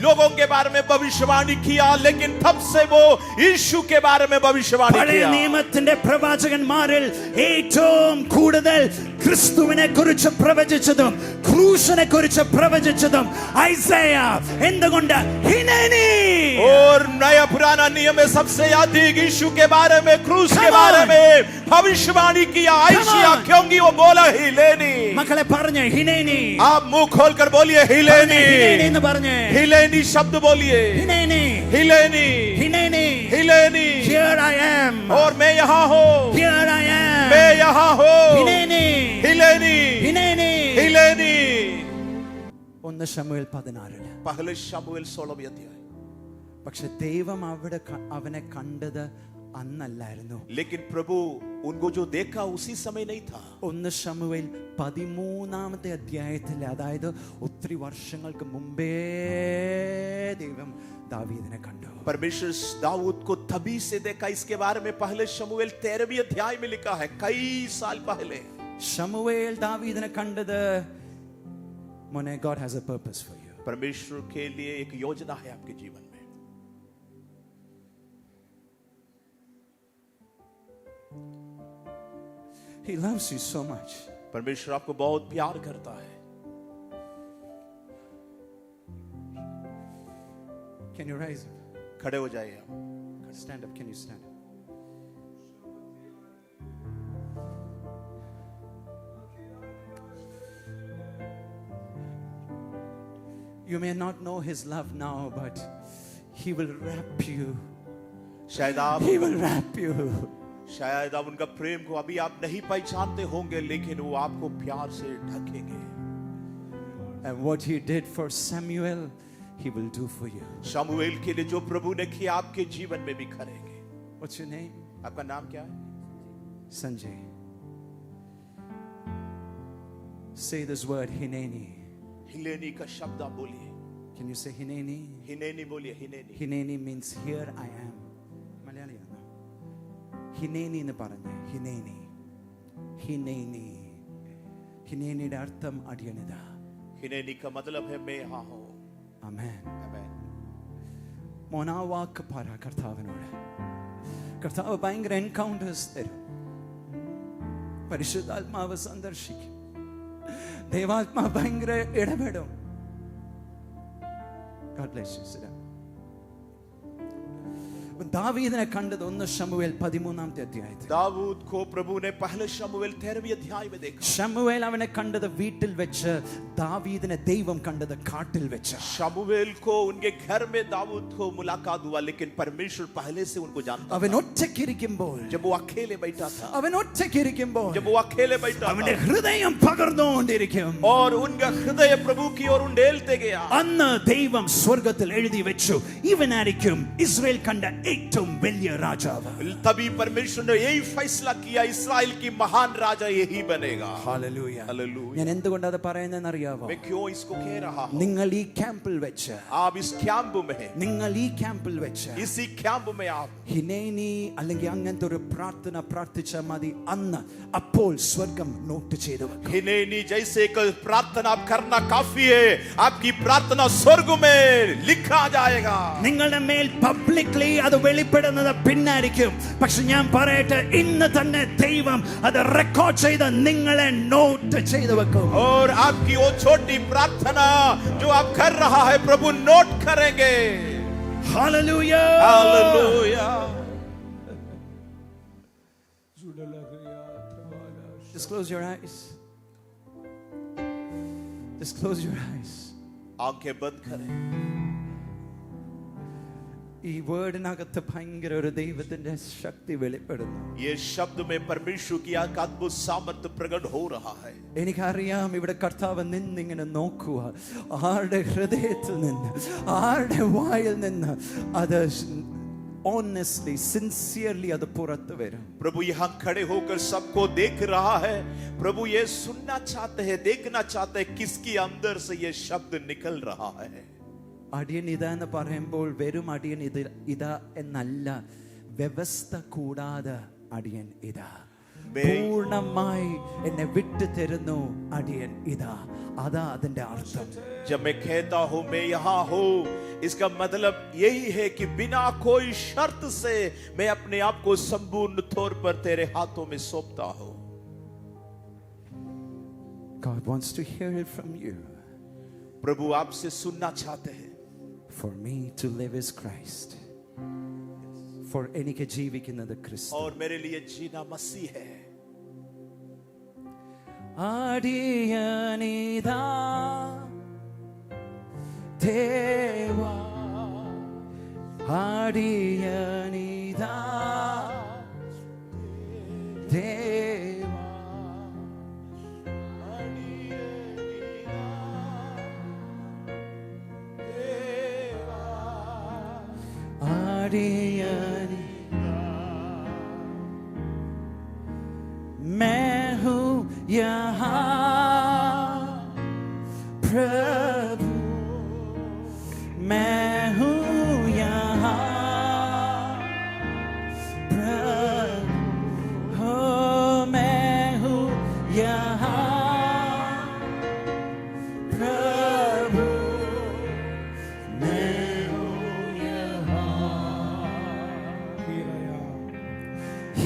लोगों के बारे में भविष्यवाणी किया, लेकिन तब से वो यीशु के बारे में भविष्यवाणी പഴയ किया. നിയമത്തിന്റെ പ്രവാചകന്മാരിൽ ഏറ്റവും കൂടുതൽ ക്രിസ്തുവിനെ കുറിച്ച് പ്രവചിച്ചതും ക്രൂശിനെ കുറിച്ച് പ്രവചിച്ചതും ഐസയ. എന്തുകൊണ്ട്? ഹിനേനി. और नया पुराना नियम में सबसे अधिक यीशु के बारे में, क्रूस के बारे में भविष्यवाणी किया आयशिया, क्योंकि वो बोला हिलेनी. മക്കളെ പറഞ്ഞേ ഹിനേനി. आप मुंह खोलकर बोलिए हिलेनी. ഹിനേനി എന്ന് പറഞ്ഞേ. हिलेनी शब्द बोलिए. ഹിനേനി. हिलेनी. ഹിനേനി. हिलेनी. Here I am. और मैं यहाँ हूँ. Here I am. मैं यहाँ हूँ. ഹിനേനി. हिलेनी. ഹിനേനി. हिलेनी. 1 ശമൂവേൽ 16. पहले शमूएल 16 अध्याय. പക്ഷെ ദൈവം അവനെ കണ്ടത് അന്നല്ലായിരുന്നു. लेकिन प्रभु उनको जो देखा उसी समय नहीं था. 1 ശമൂവേൽ 13 അധ്യായത്തിൽ, അതായത് ഒത്തിരി വർഷങ്ങൾക്ക് മുമ്പേ ദൈവം ദാവീദിനെ കണ്ടു. परमेश्वर दाऊद को तभी से देखा. इसके बारे में पहले शमूएल 13वें अध्याय में लिखा है, कई साल पहले. ശമൂവേൽ ദാവീദിനെ കണ്ടത്, മോനെ, God has a purpose for you. परमेश्वर के लिए एक योजना है आपके जीवन में. He loves you so much. परमेश्वर आपको बहुत प्यार करता है. Can you rise up? खड़े हो जाइए आप. Stand up. Can you stand up? You may not know his love now, but he will wrap you. शायद आप He will wrap you. शायद आप उनका प्रेम को अभी आप नहीं पहचानते होंगे, लेकिन वो आपको प्यार से ढकेंगे. And what he did for Samuel, he will do for you. शमूएल के लिए जो प्रभु ने किया आपके जीवन में भी करेंगे. What's your name? आपका नाम क्या है? Sanjay. Say this word, Hineni. हिलेनी का शब्द आप बोलिए. Can you say Hineni? हिनेनी बोलिए. हिनेनी. Hineni means here I am. മലയാളിയാണോ? ഹിനേനി എന്ന് പറഞ്ഞേ. ഹിനേനി. ഹിനേനി. ഹിനേനിയുടെ അർത്ഥം അടിയനിതാ. हिनेनी का मतलब है मैं यहाँ हूँ. ആമേൻ. आमीन. മോൻ ആ വാക്ക് പറ കർത്താവിനോട്. കർത്താവ് ഭയങ്കര എൻകൗണ്ടേഴ്സ് തരും. പരിശുദ്ധാത്മാവ് സന്ദർശിക്കും. ദൈവാത്മാവ് ഭയങ്കര ഇടപെടും. God bless you. Sit down. ദാവീദിനെ കണ്ടത് 1 ശമൂവേൽ 13 അധ്യായത്തിൽ. दाऊद को प्रभु ने पहले शमूएल 13वें अध्याय में देखा. ശമൂവേൽ അവനെ കണ്ടത് വീട്ടിൽ വെച്ച്, ദാവീദിനെ ദൈവം കണ്ടത് കാട്ടിൽ വെച്ച്. शमूएल को उनके घर में दाऊद को मुलाकात हुआ, लेकिन परमेश्वर पहले से उनको जानता അവൻ था. ഒറ്റയ്ക്കിരിക്കുമ്പോൾ, जब वो अकेले बैठा था, അവൻ ഒറ്റയ്ക്കിരിക്കുമ്പോൾ जब वो अकेले बैठा അവന്റെ था, ഹൃദയം പകർന്നുകൊണ്ടിരിക്കും. और उनका हृदय प्रभु की ओर उंडेलते गया. അന്ന് ദൈവം സ്വർഗത്തിൽ എഴുതി വെച്ചു, ഇവനായിരിക്കും ഇസ്രായേൽ കണ്ട ഏറ്റവും വലിയ രാജാവ്. तभी परमेश्वर ने यही फैसला किया, इस्राएल की महान राजा यही बनेगा. ഹല്ലേലൂയ. हालेलुया. ഞാൻ എന്തുകൊണ്ടാണ് അത് പറയുന്നതെന്ന് അറിയാമോ? मैं क्यों इसको कह रहा हूं? നിങ്ങൾ ഈ ക്യാമ്പിൽ വെച്ച്, आप इस कैंप में, നിങ്ങൾ ഈ ക്യാമ്പിൽ വെച്ച് इसी कैंप में आप ഹിനേനി അല്ലെങ്കിൽ അങ്ങനത്തെ ഒരു പ്രാർത്ഥന പ്രാർത്ഥിച്ചാൽ മതി. അന്ന് അപ്പോൾ സ്വർഗം നോട്ട് ചെയ്തു വെക്കും. हिनेनी जैसे एक प्रार्थना आप करना काफी है, आपकी प्रार्थना स्वर्ग में लिखा जाएगा. നിങ്ങളുടെ മേൽ പബ്ലിക്ലി അത് വെളിപ്പെടുന്നത് പിന്നായിരിക്കും. പക്ഷെ ഞാൻ പറയട്ടെ, ഇന്ന് തന്നെ ദൈവം അത് റെക്കോർഡ് ചെയ്ത് നിങ്ങളെ നോട്ട് ചെയ്തു വെക്കും. और आपकी वो छोटी प्रार्थना जो आप कर रहा है, प्रभु नोट करेंगे. Hallelujah. Hallelujah. Just close your eyes. Just close your eyes. आंखें बंद करें. ഈ വേർഡിനകത്ത് ഭയങ്കര ഒരു ദൈവത്തിന്റെ ശക്തി വെളിപ്പെടുന്നു. ये शब्द में परमेश्वर की अद्भुत सामर्थ्य प्रकट हो रहा है. എനിക്കറിയാം ഇവിടെ കർത്താവ് നിന്നിങ്ങനെ നോക്കുക, ആരുടെ ഹൃദയത്തിൽ നിന്ന്, ആരുടെ വായിൽ നിന്ന് അത് honestly, sincerely അത് പുറത്തു വരും. प्रभु यहाँ खड़े होकर सबको देख रहा है. प्रभु ये सुनना चाहते हैं, देखना चाहते हैं किसकी अंदर से ये शब्द निकल रहा है. അടിയൻ ഇതാ എന്ന് പറയുമ്പോൾ വെറും അടിയൻ ഇതാ എന്നല്ല, വ്യവസ്ഥ കൂടാതെ അടിയൻ ഇതാ, പൂർണ്ണമായി എന്നെ വിട്ടു തരുന്നു അടിയൻ ഇതാ. അതാ അതിന്റെ അർത്ഥം. जब मैं कहता हूं मैं यहाँ हूं, इसका मतलब यही है कि बिना कोई शर्त से मैं अपने आप को संपूर्ण तौर पर तेरे हाथों में सौंपता हूं. God wants to hear it from you. प्रभु आपसे सुनना चाहते हैं. For me to live is Christ. For എനിക്ക് ജീവിക്കുന്നത് ക്രിസ്തു. और मेरे लिए जीना मसीह है. അടിയനിതാ ദേവാ, അടിയനിതാ ദേവാ, अडियनी मैं हूँ यहाँ प्रभु, मैं हूँ यहाँ प्रभु, हो मैं हूँ यहाँ प्रभु, मैं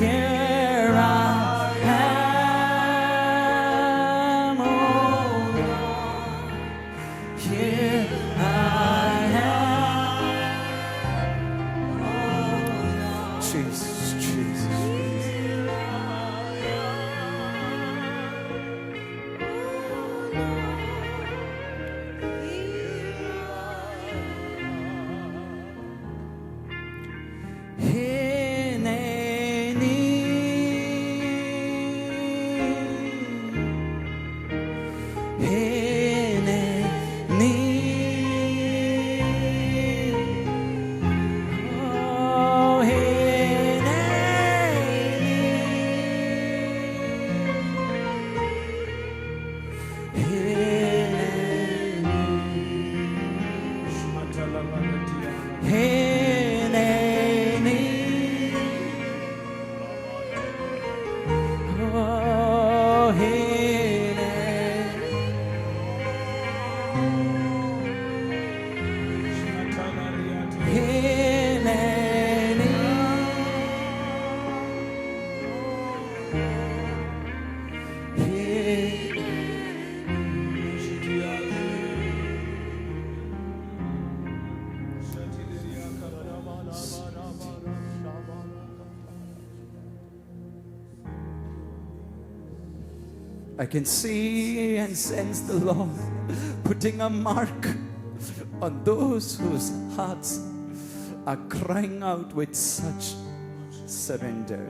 here I am, oh Lord, here I am, oh Lord. Jesus, Jesus. I can see and sense the Lord putting a mark on those whose hearts are crying out with such surrender.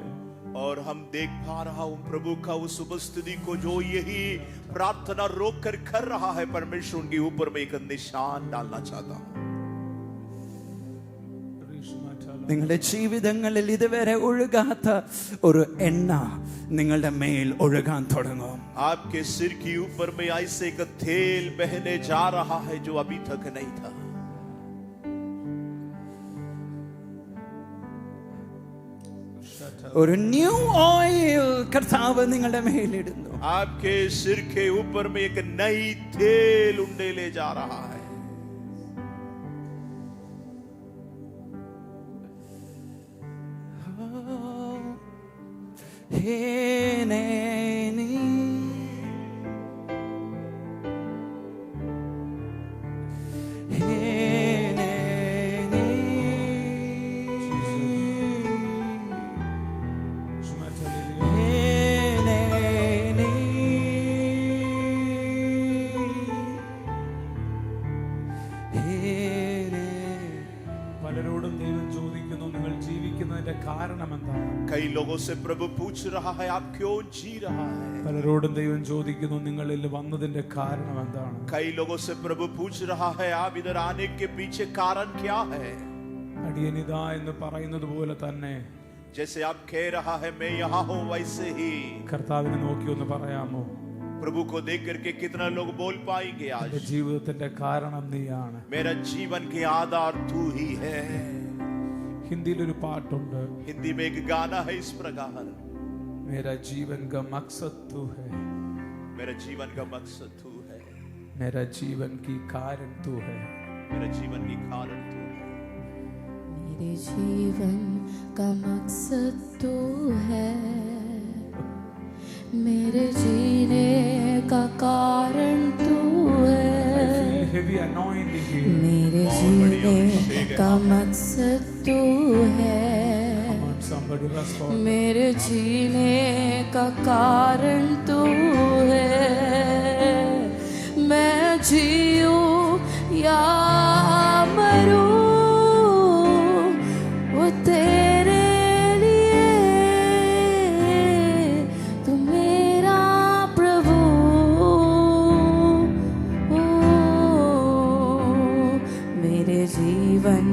और हम देख पा रहा हूं प्रभु का उस उपस्थिति को जो यही प्रार्थना रोक कर कर रहा है, परमेश्वर उनके ऊपर में एक निशान डालना चाहता हूं. നിങ്ങളുടെ ജീവിതങ്ങളിൽ ഇതുവരെ ഒഴുകാത്ത ഒരു എണ്ണ നിങ്ങളുടെ മേൽ ഒഴുകാൻ തുടങ്ങും. आपके सिर के ऊपर में ऐसे एक तेल बहने जा रहा है जो अभी तक नहीं था. ഒരു ന്യൂ ഓയിൽ കർത്താവ് നിങ്ങളുടെ മേലിടുന്നു. आपके सिर के ऊपर में एक नई तेल उंडे ले जा रहा है. പലരോടും ദൈവം ചോദിക്കുന്നു നിങ്ങൾ ജീവിക്കുന്നതിന്റെ കാരണം എന്താണ്? कई लोगों से प्रभु पूछ रहा है आप क्यों जी रहा है. പലരോടും ദൈവം ചോദിക്കുന്നു നിങ്ങളിൽ വന്നതിന്റെ കാരണം എന്താണ്? कई लोगों से प्रभु पूछ रहा है आप इधर आने के पीछे कारण क्या है. അടിയനിതാ എന്ന് പറയുന്നത് പോലെ തന്നെ जैसे आप कह रहा है मैं यहाँ हूँ वैसे ही കർത്താവിനെ നോക്കി ഒന്ന് പറയാമോ? प्रभु को देख करके कितना लोग बोल पाएंगे आज എന്റെ ജീവിതത്തിന്റെ കാരണം നീയാണ്. मेरा जीवन के आधार तू ही है. ഹിന്ദിയിൽ ഒരു പാട്ടുണ്ട്, हिंदी में एक गाना है इस प्रकार मेरा जीवन का मकसद तू है, मेरा जीवन का मकसद तू है, मेरा जीवन की कारण तू है. मेरा जीवन की कारण तू है. मेरे जीवन का मकसद तू है, मेरे जीने का कारण तू है. Heavy anointing here. मेरे जीने का मकसद तू है, Come on, somebody respond. मेरे जीने का कारण तू है. मैं जीऊं या मरूं वो तेरे लिए, तू मेरा प्रभु. मेरे जीवन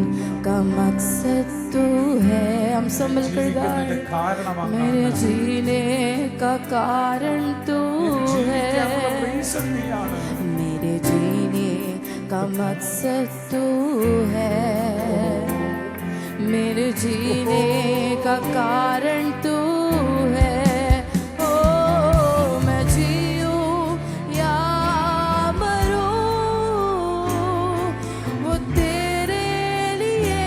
का मकसद तू है. हम सब मिलकर ജീവിക്കുന്നതിന്റെ गाएं. കാരണം मेरे അങ്ങാണ്. जीने का कारण तू ജീവിക്കാനുള്ള है, reason നീയാണ്. मेरे जीने का मकसद तू है, मेरे जीने का कारण तू है. ओ मैं जीऊं या मरूं वो तेरे लिए,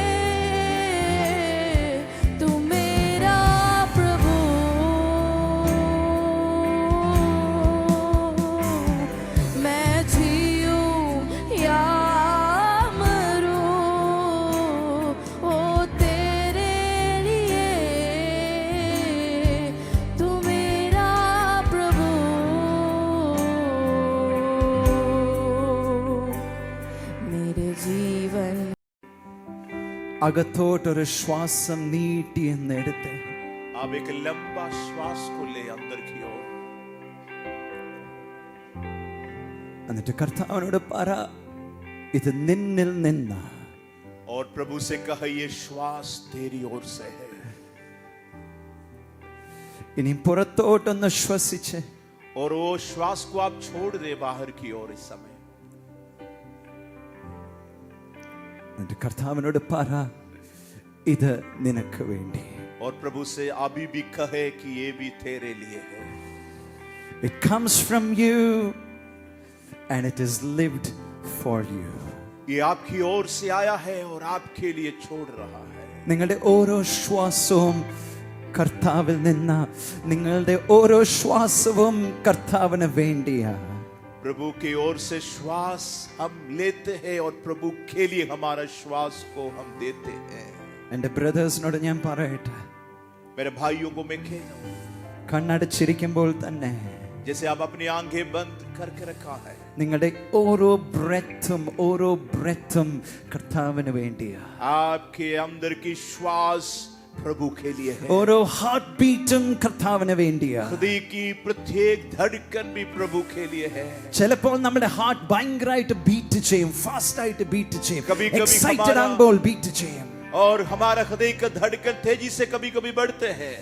तू मेरा प्रभु. मैं जीऊं या मरूं ओ तेरे लिए, तू मेरा प्रभु. मेरे जीवन അകത്തോട്ടൊരു ശ്വാസം നീട്ടി എന്നെടുത്ത് आप एक लंबा श्वास को ले अंदर की ओर. എന്നിട്ട് കർത്താവിനോട് പറ ഇത് നിന്നിൽ നിന്ന और प्रभु से कहा ये श्वास तेरी ओर से है. ഇനി പുറത്തോട്ടൊന്ന് ശ്വസിച്ച് और वो श्वास को आप छोड़ दे बाहर की ओर इस समय. എന്നിട്ട് കർത്താവിനോട് പറ ഇത് നിനക്ക് വേണ്ടി. और प्रभु से अभी भी कहे कि ये भी तेरे लिए है. It comes from you and it is lived for you. ये आपकी ओर से आया है और आपके लिए छोड़ रहा है. നിങ്ങളുടെ ഓരോ ശ്വാസവും കർത്താവിൽ നിന്ന്, നിങ്ങളുടെ ഓരോ ശ്വാസവും കർത്താവിന് വേണ്ടിയാണ്. प्रभु की ओर से श्वास हम लेते हैं और प्रभु के लिए हमारा श्वास को हम देते हैं. എൻ്റെ ബ്രദേഴ്സിനോട് ഞാൻ പറയട്ടെ, मेरे भाइयों को मैं कहता हूं കണ്ണടച്ചിരിക്കുമ്പോൾ തന്നെ जैसे आप अपनी आंखें बंद करके रखा है, നിങ്ങളുടെ ഓരോ ബ്രെത്തും കർത്താവിന് വേണ്ടിയാ. आपके अंदर की श्वास प्रभु के लिए है. ഓരോ ഹാർട്ട് ബീറ്റും കർത്താവിന് വേണ്ടിയാ. हृदय की प्रत्येक धड़कन भी प्रभु के लिए है. ചിലപ്പോൾ നമ്മുടെ ഹാർട്ട് ഭയങ്കരമായിട്ട് ബീറ്റ് ചെയ്യും, ഫാസ്റ്റ് ആയിട്ട് ബീറ്റ് ചെയ്യും, कभी-कभी എക്സൈറ്റഡ് हमारा- ആകുമ്പോൾ ബീറ്റ് ചെയ്യും. और हमारा हृदय का धड़कन तेजी से कभी कभी बढ़ते हैं.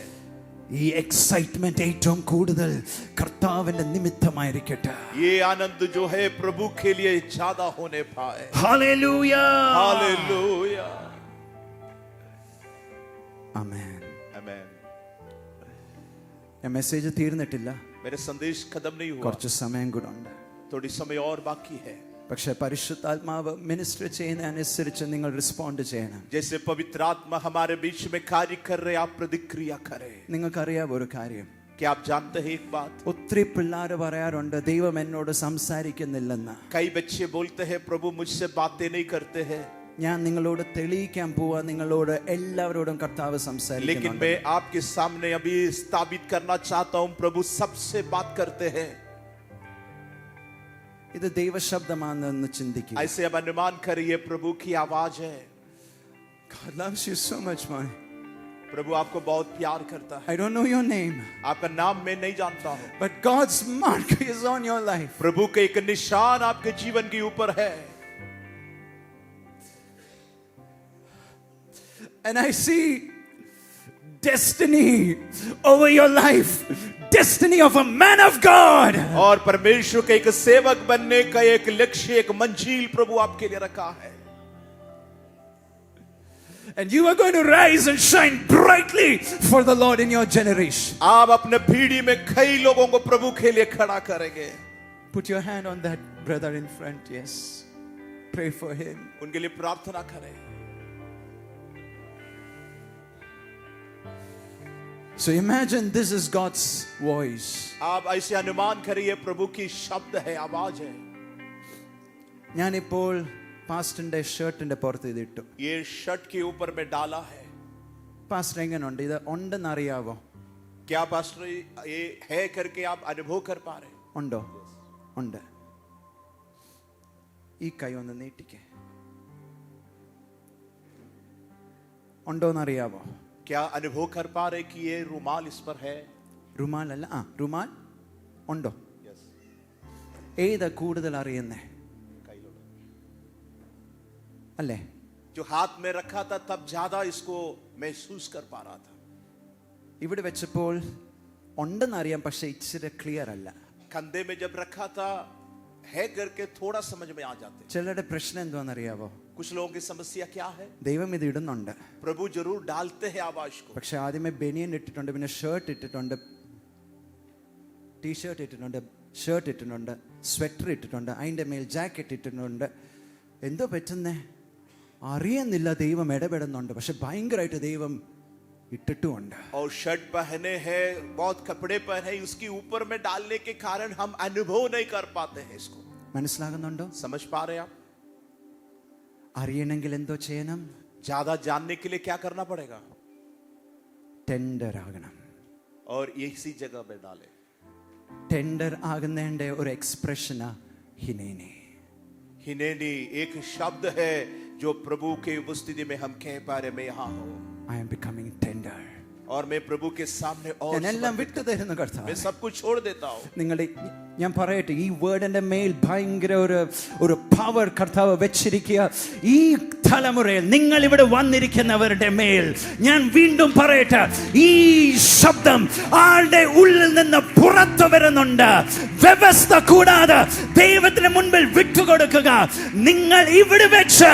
ഈ എക്സൈറ്റ്മെന്റ് ഏറ്റവും കൂടുതൽ കർത്താവിന്റെ നിമിത്തമായിരിക്കട്ടെ. ये आनंद जो है प्रभु के लिए ज्यादा होने पाए. ഹല്ലേലൂയ. हालेलुया. ആമേൻ. आमेन. ഞാൻ മെസ്സേജ് തീർന്നിട്ടില്ല. मेरे संदेश खत्म नहीं हुआ. കുറച്ച് സമയം കൂടെ ഉണ്ട്. थोड़ी समय और बाकी है. പക്ഷേ പരിശുദ്ധാത്മാവ് മിനിസ്റ്റർ ചെയ്യുന്ന അനുസരിച്ച് നിങ്ങൾ റെസ്പോണ്ട് ചെയ്യണം. जैसे पवित्र आत्मा हमारे बीच में कार्य कर रहे, आप प्रतिक्रिया करें. നിങ്ങൾക്കറിയാം ഒരു കാര്യം, क्या आप जानते हैं एक बात? ഒത്തിരി പിള്ളേർ പറയാറുണ്ട് ദൈവം എന്നോട് സംസാരിക്കുന്നില്ലെന്ന്. कई बच्चे बोलते हैं प्रभु मुझसे बातें नहीं करते हैं. ഞാൻ നിങ്ങളോട് തെളിയിക്കാൻ പോവാ, നിങ്ങളോട് എല്ലാവരോടും കർത്താവ് लेकिन സംസാരിക്കുന്നുണ്ട്. मैं आपके सामने अभी स्थापित करना चाहता हूं प्रभु सबसे बात करते हैं. ഇത് ദൈവശബ്ദമാണെന്ന് ചിന്തിക്കുക. ऐसे अब अनुमान करिए प्रभु की आवाज है. God loves you so much, man. प्रभु आपको बहुत प्यार करता है. I don't know your name, आपका नाम मैं नहीं जानता हूं, but God's mark is on your life. प्रभु का एक निशान आपके जीवन के ऊपर है. And I see destiny over your life, destiny of a man of God. और परमेश्वर के एक सेवक बनने का एक लक्ष्य, एक मंजिल प्रभु आपके लिए रखा है. And you are going to rise and shine brightly for the Lord in your generation. आप अपने पीढ़ी में कई लोगों को प्रभु के लिए खड़ा करेंगे. Put your hand on that brother in front. Yes. Pray for him. उनके लिए प्रार्थना करें. So imagine this is God's voice. आप ऐसे अनुमान करिए प्रभु की शब्द है, आवाज है. ഞാനിപ്പോൾ പാസ്റ്ററിന്റെ ഷർട്ടിന്റെ പുറത്ത് ഇതിട്ടു. ये शर्ट के ऊपर में डाला है. പാസ്റ്റർ എങ്ങനെയുണ്ട്? ഇത് ഉണ്ടെന്ന് അറിയാവോ? क्या पास्टर ये है करके आप अनुभव कर पा रहे? ഉണ്ടോ? ഉണ്ട്. ഈ കൈ ഒന്ന് നീട്ടിക്കേ. ഉണ്ടോന്ന് അറിയാവോ? क्या अनुभव कर पा रहे कि ये रुमाल इस पर है? റുമാൽ അല്ല, റുമാൽ ഉണ്ടോ? ഏതാ കൂടുതൽ അറിയുന്നേ? അല്ലേ? जो हाथ में रखा था तब ज्यादा इसको महसूस कर पा रहा था. ഇവിടെ വെച്ചപ്പോൾ ഉണ്ടെന്ന് അറിയാം, പക്ഷെ ഇച്ചിരി ക്ലിയർ അല്ല. कंधे में जब रखा था है करके थोड़ा समझ में आ जाते. ചിലരുടെ പ്രശ്നം എന്താണെന്ന് അറിയാവോ? कुछ लोगों की समस्या क्या है? ദൈവം ഇത് ഇടുന്നുണ്ട്, प्रभु जरूर डालते हैं आवाज को, പക്ഷെ ആദ്യമേ ബനിയൻ ഇട്ടിട്ടുണ്ട്, പിന്നെ ഷർട്ട് ഇട്ടിട്ടുണ്ട്, ടീഷർട്ട് ഇട്ടിട്ടുണ്ട്, ഷർട്ട് ഇട്ടിട്ടുണ്ട്, സ്വെറ്റർ ഇട്ടിട്ടുണ്ട്, അതിൻ്റെ മേൽ ജാക്കറ്റ് ഇട്ടിട്ടുണ്ട്. എന്തോ പറ്റുന്നേ അറിയുന്നില്ല. ദൈവം ഇടപെടുന്നുണ്ട്, പക്ഷെ ഭയങ്കരമായിട്ട് ദൈവം ഇട്ടിട്ടുമുണ്ട്. और शर्ट पहने हैं, बहुत कपड़े पहने, उसके ऊपर में डालने के कारण हम अनुभव नहीं कर पाते हैं इसको. മനസ്സിലാകുന്നുണ്ടോ? समझ पा रहे आप? അറിയണമെങ്കിൽ എന്തോ ചെയ്യണം? ज्यादा जानने के लिए क्या करना पड़ेगा? ടെൻഡർ ആകണം. और इसी जगह में डाले. ടെൻഡർ ആകുന്നതിന്റെ ഒരു എക്സ്പ്രഷനാ ഹിനേനി. हिनेनी एक शब्द है जो प्रभु के उपस्थिति में हम कह पा रहे, मैं यहाँ हूँ I am becoming tender. और मैं प्रभु के सामने और ഞാൻ എല്ലാം വിട്ടു തരുന്നു കർത്താവേ. मैं सब कुछ छोड़ देता हूँ. നിങ്ങളുടെ ഞാൻ പറയട്ടെ, ഈ വേർഡിന്റെ മേൽ ഭയങ്കര ഒരു പവർ കർത്താവ് വെച്ചിരിക്കുക. ഈ തലമുറയിൽ നിങ്ങൾ ഇവിടെ വന്നിരിക്കുന്നവരുടെ മേൽ ഞാൻ വീണ്ടും പറയട്ടെ, ഈ ശബ്ദം ആളുടെ ഉള്ളിൽ നിന്ന് പുറത്തു വരുന്നുണ്ട്. വ്യവസ്ഥ കൂടാതെ ദൈവത്തിന് മുൻപിൽ വിട്ടുകൊടുക്കുക. നിങ്ങൾ ഇവിടെ വെച്ച്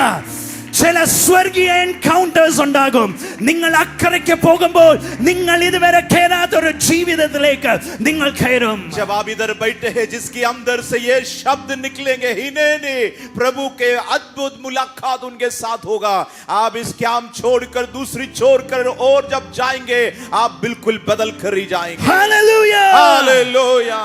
ചില സ്വർഗീയ എൻകൗണ്ടേഴ്സ് ഉണ്ടാകും. നിങ്ങൾ അക്കരയ്ക്ക് പോകുമ്പോൾ നിങ്ങൾ ഇതുവരെ കയറാത്തൊരു ജീവിതത്തിലേക്ക് നിങ്ങൾ കയറും. जब आप इधर बैठे हैं, जिसके अंदर से ये शब्द निकलेंगे, हिनेनी, प्रभु के अद्भुत मुलाकात उनके साथ होगा. आप इस काम छोड़कर दूसरी छोड़कर और जब जाएंगे, आप बिल्कुल बदल कर ही जाएंगे. Hallelujah, hallelujah.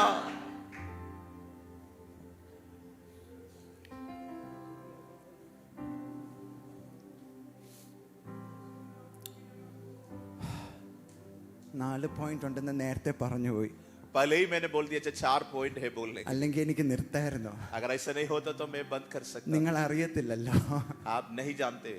നാല് പോയിന്റ് ഉണ്ടെന്ന് നേരത്തെ പറഞ്ഞുപോയി. पहले ही मैंने बोल दिया. 4 पॉइंट है बोलने. അല്ലെങ്കിൽ എനിക്ക് നിർത്തായിരുന്നു. अगर ऐसा नहीं होता तो मैं बंद कर सकता. നിങ്ങൾ അറിയത്തില്ലല്ലോ. आप नहीं जानते.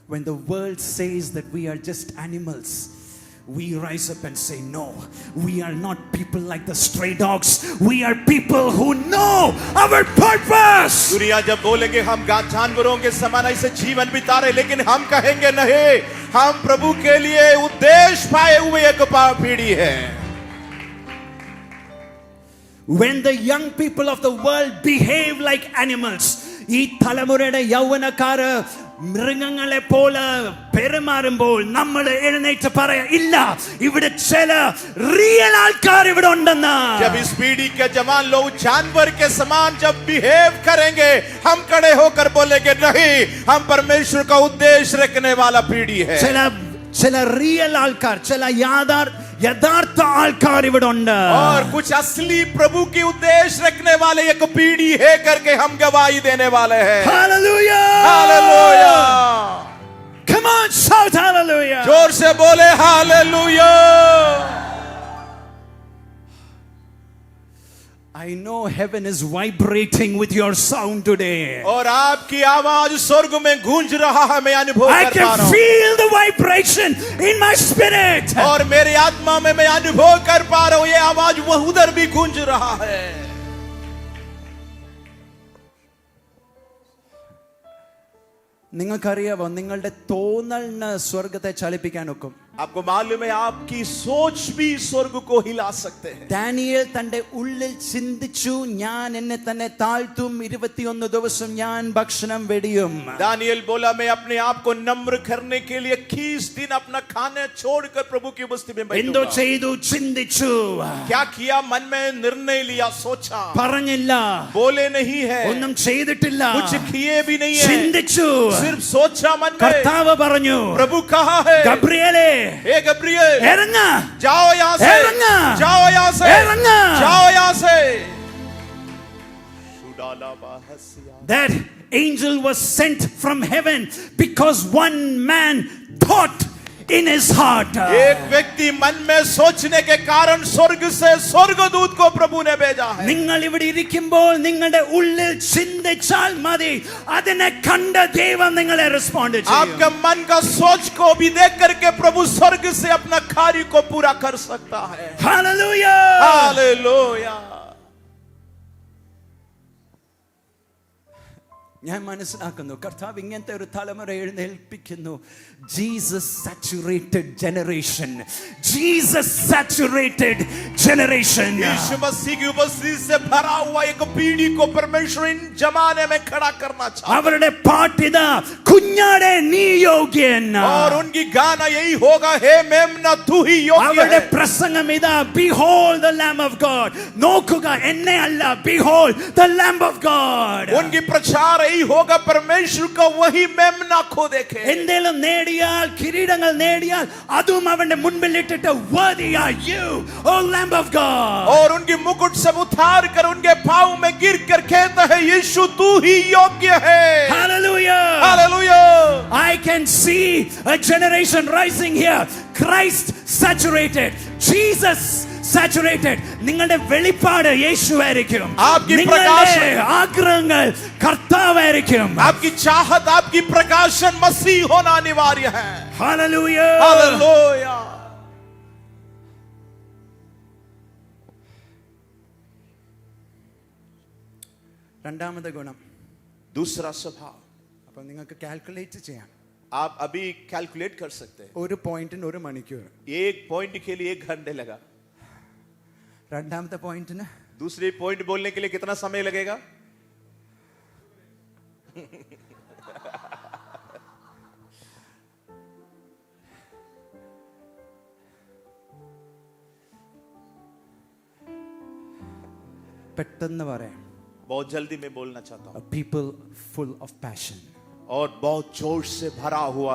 When the world says that we are just animals, we rise up and say, no, we are not people like the stray dogs. We are people who know our purpose. दुनिया जब बोलेंगे हम जानवरों के समान ऐसे जीवन बिता रहे, लेकिन हम कहेंगे नहीं, हम प्रभु के लिए उद्देश्य पाए हुए एक पीढ़ी है. When the young people of the world behave like animals, ഈ തലമുറയുടെ യൗവനക്കാർ മൃഗങ്ങളെ പോലെ പെരുമാറുമ്പോൾ നമ്മൾ എഴുന്നേറ്റ് പറയാ, ഇല്ല, ഇവിടെ ചില റിയൽ ആൾക്കാർ ഇവിടെ ഉണ്ടെന്ന്. जब इस पीढ़ी के जवान लोग जानवर के समान जब बिहेव करेंगे, हम खड़े होकर बोलेंगे नहीं, हम परमेश्वर का उद्देश्य रखने वाला पीढ़ी है. ചില റിയൽ ആൾക്കാർ, ചില യഥാർത്ഥ ആൾക്കാർ ഇവിടെ ഉണ്ട്. और कुछ असली प्रभु की उद्देश्य रखने वाले एक पीढ़ी है करके हम गवाही देने वाले हैं. Hallelujah, hallelujah. Come on, shout hallelujah. जोर से बोले hallelujah. I know heaven is vibrating with your sound today. और आपकी आवाज स्वर्ग में गूंज रहा है, मैं अनुभव I कर पा can रहा हूं. feel the vibration in my spirit. और मेरी आत्मा में मैं अनुभव कर पा रहा हूं, ये आवाज वह उधर भी गूंज रहा है. നിങ്ങൾക്കറിയാവോ, നിങ്ങളുടെ തോന്നലിന് സ്വർഗത്തെ ചലിപ്പിക്കാൻ ഒക്കും. आपको मालूम है आपकी सोच भी स्वर्ग को हिला सकते हैं. ദാനിയേൽ തന്റെ ഉള്ളിൽ ചിന്തിച്ചു, ഞാൻ എന്നെ തന്നെ താഴ്ത്തും, 21 ദിവസം ഞാൻ ഭക്ഷണം വെടിയും. दानियल बोला, मैं अपने आप को नम्र करने के लिए 21 दिन अपना खाने छोड़कर प्रभु की उपस्थिति में എന്തോ बैठूंगा. ചെയ്തു? ചിന്തിച്ചു. क्या किया? मन में निर्णय लिया, सोचा, പറഞ്ഞില്ല, बोले नहीं है, ഒന്നും ചെയ്തിട്ടില്ല, कुछ किए भी नहीं है, ചിന്തിച്ചു. सिर्फ सोचा मन में. കർത്താവ് പറഞ്ഞു, प्रभु कहा है, ഗബ്രിയേലേ, हे गब्रिएल, ഇറങ്ങ, जाओ यहाँ से, इरंगा, जाओ यहाँ से, इरंगा, जाओ यहाँ से. That angel was sent from heaven because one man thought in his heart. एक व्यक्ति मन में सोचने के कारण स्वर्ग से स्वर्गदूत को प्रभु ने भेजा है. നിങ്ങൾ ഇവിടെ ഇരിക്കുമ്പോൾ നിങ്ങളുടെ ഉള്ളിൽ ചിന്തിച്ചാൽ മതി, അതിനെ കണ്ട ദൈവം നിങ്ങളെ റെസ്പോണ്ട് ചെയ്യും. आपके मन का सोच को भी देख करके प्रभु स्वर्ग से अपना कार्य को पूरा कर सकता है. Hallelujah, hallelujah. ഞാൻ മനസ്സിലാക്കുന്നു, കർത്താവ് ഇങ്ങനത്തെ ഒരു തലമുറ എഴുന്നേൽപ്പിക്കുന്നു. Jesus saturated generation, Jesus saturated generation. Yeshu Masih की उपस्थिति से भरा हुआ एक पीढ़ी को परमेश्वर इन जमाने में खड़ा करना चाहता है. അവരുടെ പാട്ടിതാ, കുഞ്ഞാടെ നീ യോഗ്യൻ. और उनकी गाना यही होगा, हे मेमना तू ही योग्य അവരുടെ है. പ്രസംഗം ഇതാ, behold the lamb of God. നോക്കുക, എന്നെ അല്ല, behold the lamb of God. उनकी प्रचार यही होगा, परमेश्वर को वही मेमना को देखे. എന്തെങ്കിലും നേടിയാൽ, കിരീടങ്ങൾ നേടിയാൽ, അതും അവന്റെ മുൻപിൽ ഇട്ടിട്ട്, worthy are you, O lamb of God. और उनकी मुकुट सब उतार कर उनके पांव में गिर कर कहता है, यीशु तू ही योग्य है. Hallelujah. Hallelujah. I can see a generation rising here. Christ saturated, Jesus saturated. നിങ്ങളുടെ വെളിപ്പാട് യേശുവായിരിക്കും. आपकी നിങ്ങളുടെ प्रकाशन, ആഗ്രഹങ്ങൾ കർത്താവായിരിക്കും. आपकी चाहत, आपकी प्रकाशन मसीह होना अनिवार्य है. Hallelujah. Hallelujah. രണ്ടാമത്തെ ഗുണം, दूसरा स्वभाव. അപ്പോൾ നിങ്ങൾക്ക് കാൽക്കുലേറ്റ് ചെയ്യാം. आप अभी कैलकुलेट कर सकते हैं. ഒരു പോയിന്റിന് 1 മണിക്കൂർ, एक पॉइंट के लिए 1 घंटे लगा. രണ്ടാമത്തെ പോയിന്റിന് दूसरे पॉइंट बोलने के लिए कितना समय लगेगा? പെട്ടെന്ന് പറയാം. बहुत जल्दी मैं बोलना चाहता हूं. A people full of passion. और बहुत जोश से भरा हुआ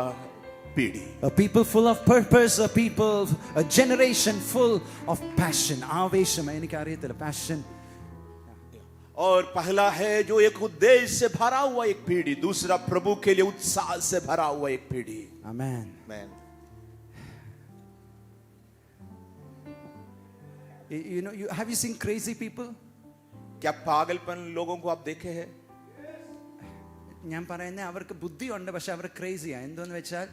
पीढ़ी. A people full of purpose, a generation full of passion. ആവേശം, എനിക്കറിയത്തില്ല, passion. और पहला है जो एक उद्देश्य से भरा हुआ एक पीढ़ी, दूसरा प्रभु के लिए उत्साह से भरा हुआ एक पीढ़ी. Amen. Amen. You know, have you seen crazy people? क्या पागलपन लोगों को आप देखे हैं? ഞാൻ പറയുന്നത് അവർക്ക് ബുദ്ധിയുണ്ട്, പക്ഷെ അവർ ക്രേസിയാണ്. എന്തെന്ന് വെച്ചാൽ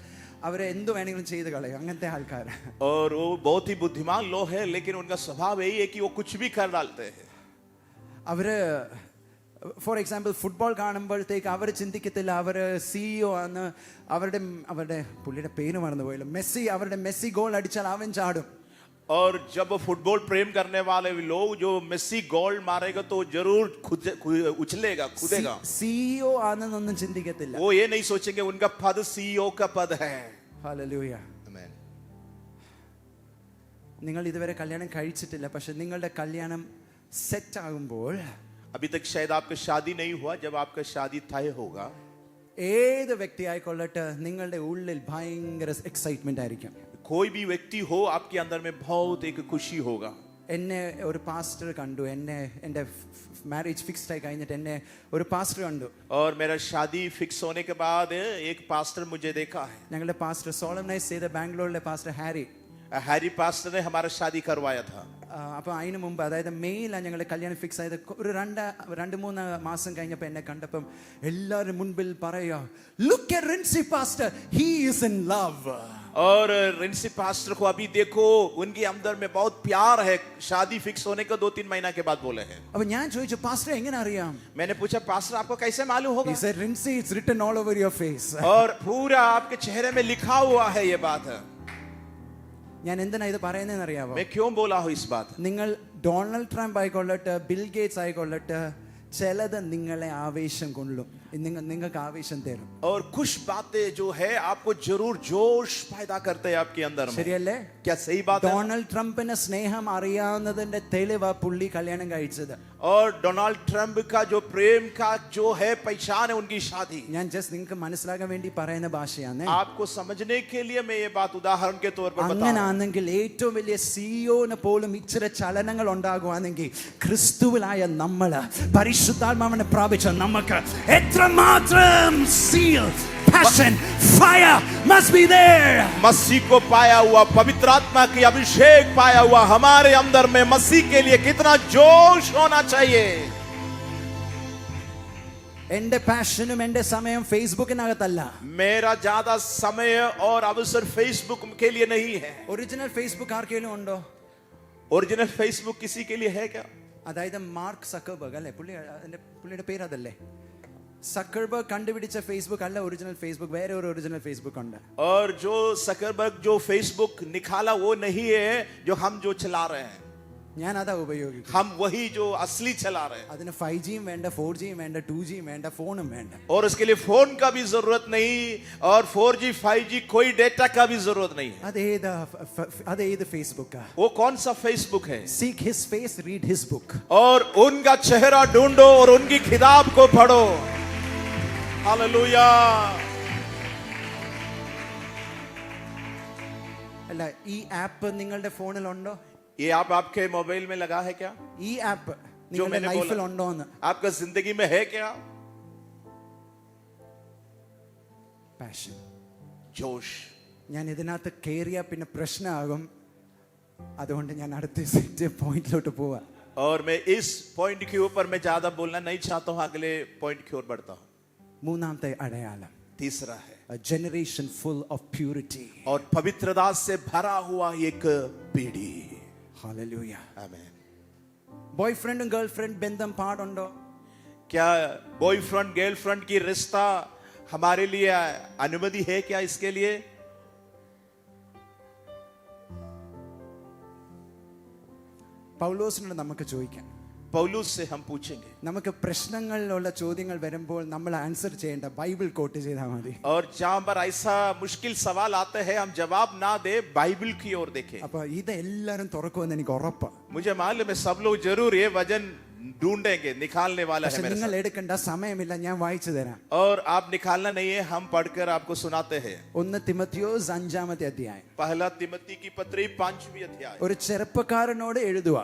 അവരെ എന്ത് വേണമെങ്കിലും ചെയ്ത് കളയും അങ്ങനത്തെ ആൾക്കാർ. और वो बहुत ही बुद्धिमान लोग हैं, लेकिन उनका स्वभाव यही है कि वो कुछ भी कर डालते हैं. അവര് ഫോർ എക്സാമ്പിൾ ഫുട്ബോൾ കാണുമ്പോഴത്തേക്ക് അവർ ചിന്തിക്കത്തില്ല അവർ CEO ആണ്, അവരുടെ പുള്ളിയുടെ പേര് മറന്നു പോയല്ലോ, മെസ്സി ഗോൾ അടിച്ചാൽ അവൻ ചാടും. और जब फुटबॉल प्रेम करने वाले लोग जो मेसी गोल मारेगा तो जरूर उछलेगा, कूदेगा. CEO ആണെന്നൊന്നും ചിന്തിക്കത്തില്ല. वो ये नहीं सोचेंगे उनका पद CEO का पद है. ഹല്ലേലൂയ. आमीन. നിങ്ങൾ ഇതുവരെ കല്യാണം കഴിച്ചിട്ടില്ല, പക്ഷെ നിങ്ങളുടെ കല്യാണം സെറ്റ് ആകുമ്പോൾ अभी तक शायद आपका शादी नहीं हुआ, जब आपका शादी तय होगा, ഏത് വ്യക്തി ആയിക്കൊള്ളട്ടെ നിങ്ങളുടെ ഉള്ളിൽ ഭയങ്കര എക്സൈറ്റ്മെന്റ് ആയിരിക്കും. कोई भी व्यक्ति हो आपके अंदर में बहुत एक खुशी होगा. എന്നെ ഒരു പാസ്റ്റർ കണ്ടു, എൻ്റെ മാരേജ് ഫിക്സ്ഡ് ആയി കഴിഞ്ഞിട്ട് എന്നെ ഒരു പാസ്റ്റർ കണ്ടു. और मेरा शादी फिक्स होने के बाद एक पास्टर मुझे देखा है. ഞങ്ങളുടെ പാസ്റ്റർ സോളംനൈസ് ചെയ്ത ബാംഗ്ലൂരിലെ പാസ്റ്റർ हैरी पास्टर ने हमारा शादी करवाया था. അപ്പോൾ അതിനു മുമ്പ്, അതായത് മെയിലാണ് ഞങ്ങളുടെ കല്യാണം ഫിക്സ് ആയത്. ഒരു 2-3 മാസം കഴിഞ്ഞപ്പോൾ എന്നെ കണ്ടപ്പം എല്ലാവരും മുൻപിൽ പറയാ, look at Rincy pastor, he is in love. और रिंसी पास्टर को अभी देखो, उनके अंदर में बहुत प्यार है. शादी फिक्स होने का 2-3 महीना के बाद बोले हैं. അപ്പോൾ ഞാൻ ചോദിച്ചു, പാസ്റ്റർ എങ്ങനെ അറിയാം? मैंने पूछा, पास्टर आपको कैसे मालूम होगा? He said, Rinsi, it's written all over your face. और पूरा आपके चेहरे में लिखा हुआ है ये बात. ഞാൻ എന്തിനാ ഇത് പറയുന്നതെന്ന് അറിയാമോ? मैं क्यों बोला हूँ इस बात? നിങ്ങൾ ഡൊണാൾഡ് ട്രംപ് ആയിക്കൊള്ളട്ടെ, ബിൽ ഗേറ്റ്സ് ആയിക്കൊള്ളട്ടെ, ചിലത് നിങ്ങളെ ആവേശം കൊള്ളും, നിങ്ങൾക്ക് ആവേശം തരും. और कुछ बातें जो है आपको जरूर जोश पैदा करते हैं आपके अंदर में. ശരിയല്ലേ? क्या सही बात है? ഡൊണാൾഡ് ട്രംപിന് സ്നേഹം അറിയാവുന്നതിന്റെ തെളിവാ പുള്ളി കല്യാണം കഴിച്ചത്. और डोनाल्ड ट्रम्प का जो प्रेम का जो है पहचान है उनकी शादी. ഞാൻ ജസ്റ്റ് നിങ്ങൾക്ക് മനസ്സിലാക്കാൻ വേണ്ടി പറയുന്ന ഭാഷയാണ്. आपको समझने के लिए मैं ये बात उदाहरण के तौर पर बता रहा हूं. അങ്ങനാണെങ്കിൽ ഏറ്റവും വലിയ സിഇഒന് പോലും ഇച്ചിരി ചലനങ്ങൾ ഉണ്ടാകുവാണെങ്കിൽ ക്രിസ്തുവിലായ നമ്മള് പരിശുദ്ധാത്മാവിനെ പ്രാപിച്ച നമുക്ക് എത്രമാത്രം seal, passion, fire must be there. मसीह को पाया हुआ, पवित्र आत्मा की अभिषेक पाया हुआ हमारे अंदर में मसीह के लिए कितना जोश होना चाहिए. എന്റെ പാഷനും എന്റെ സമയം ഫേസ്ബുക്കിനകത്തല്ല. मेरा ज्यादा समय और अवसर फेसबुक के लिए नहीं है. ഒറിജിനൽ ഫേസ്ബുക്ക് ആർക്കെങ്കിലും ഉണ്ടോ? ओरिजिनल फेसबुक किसी के लिए है क्या? അതായത് മാർക്ക് സക്കർബർഗ് അല്ലേ, പുള്ളിയുടെ പേര് അതല്ലേ? സക്കർബർഗ് കണ്ടുപിടിച്ച ഫേസ്ബുക്ക് അല്ല ഒറിജിനൽ ഫേസ്ബുക്ക്, വേറെ ഒരു ഒറിജിനൽ ഫേസ്ബുക്ക് ഉണ്ട്. और जो सकरबर्ग जो फेसबुक निकाला वो नहीं है जो हम जो चला रहे हैं. ഞാൻ അതാ ഉപയോഗിക്കും. हम वही जो असली चला रहे हैं. അതിന് 5Gയും വേണ്ട, 4Gയും വേണ്ട, 2Gയും വേണ്ട, ഫോണും വേണ്ട. और उसके लिए फोन का भी जरूरत नहीं, और 4G 5G कोई डेटा का भी जरूरत नहीं है. അതേത് ഫേസ്ബുക്കാ? वो कौन सा फेसबुक है? Seek his face, read his book. और उनका चेहरा ढूंढो और उनकी किताब को पढ़ो. हालेलुया. അല്ല, ഈ ആപ്പ് നിങ്ങളുടെ ഫോണിലുണ്ടോ? ये आप आपके मोबाइल में लगा है क्या? ഈ ആപ്പ് जो നിങ്ങളുടെ मैंने ലൈഫിൽ बोला ഉണ്ടോ എന്ന്? आपका जिंदगी में है क्या? പാഷൻ. जोश. ഞാൻ ഇതിനകത്ത് കയറിയാ പിന്നെ പ്രശ്നമാകും, അതുകൊണ്ട് ഞാൻ അടുത്ത സെറ്റ് പോയിന്റിലോട്ട് പോവാ. और मैं इस पॉइंट के ऊपर मैं ज्यादा बोलना नहीं चाहता हूं, अगले पॉइंट की ओर बढ़ता हूं. മൂന്നാമത്തെ അടയാളം, तीसरा है a generation full of purity. और पवित्रता से भरा हुआ एक पीढ़ी. Hallelujah. आमीन. ബോയ്ഫ്രണ്ടും ഗേൾഫ്രണ്ട് ബന്ധം പാടുണ്ടോ? क्या बॉयफ्रेंड गर्लफ्रेंड की रिश्ता हमारे लिए अनुमति है क्या? इसके लिए പൗലോസിനോട് നമുക്ക് ചോദിക്കാം. पौलुस से हम पूछेंगे. നമുക്ക് പ്രശ്നങ്ങളിലുള്ള ചോദ്യങ്ങൾ വരുമ്പോൾ നമ്മൾ ആൻസർ ചെയ്യേണ്ട ബൈബിൾ കോട്ട് ചെയ്താൽ മതി. और जहां पर ऐसा मुश्किल सवाल आते हैं हम जवाब ना दे, बाइबल की ओर देखें. അപ്പൊ ഇത് എല്ലാരും തുറക്കുമെന്ന് എനിക്ക് ഉറപ്പാ. मुझे मालूम है सब लोग जरूर ये वजन ढूंढेंगे, निकालने वाला है പക്ഷെ मेरे നിങ്ങൾ साथ. എടുക്കേണ്ട സമയമില്ല, ഞാൻ വായിച്ചു തരാം. और आप निकालना नहीं है, हम पढ़कर आपको सुनाते हैं. 1 തിമോത്തിയോസ് 5-ാമത്തെ അധ്യായം. पहला तिमोथी की पत्री 5वीं अध्याय. ഒരു ചെറുപ്പക്കാരനോട് എഴുതുക.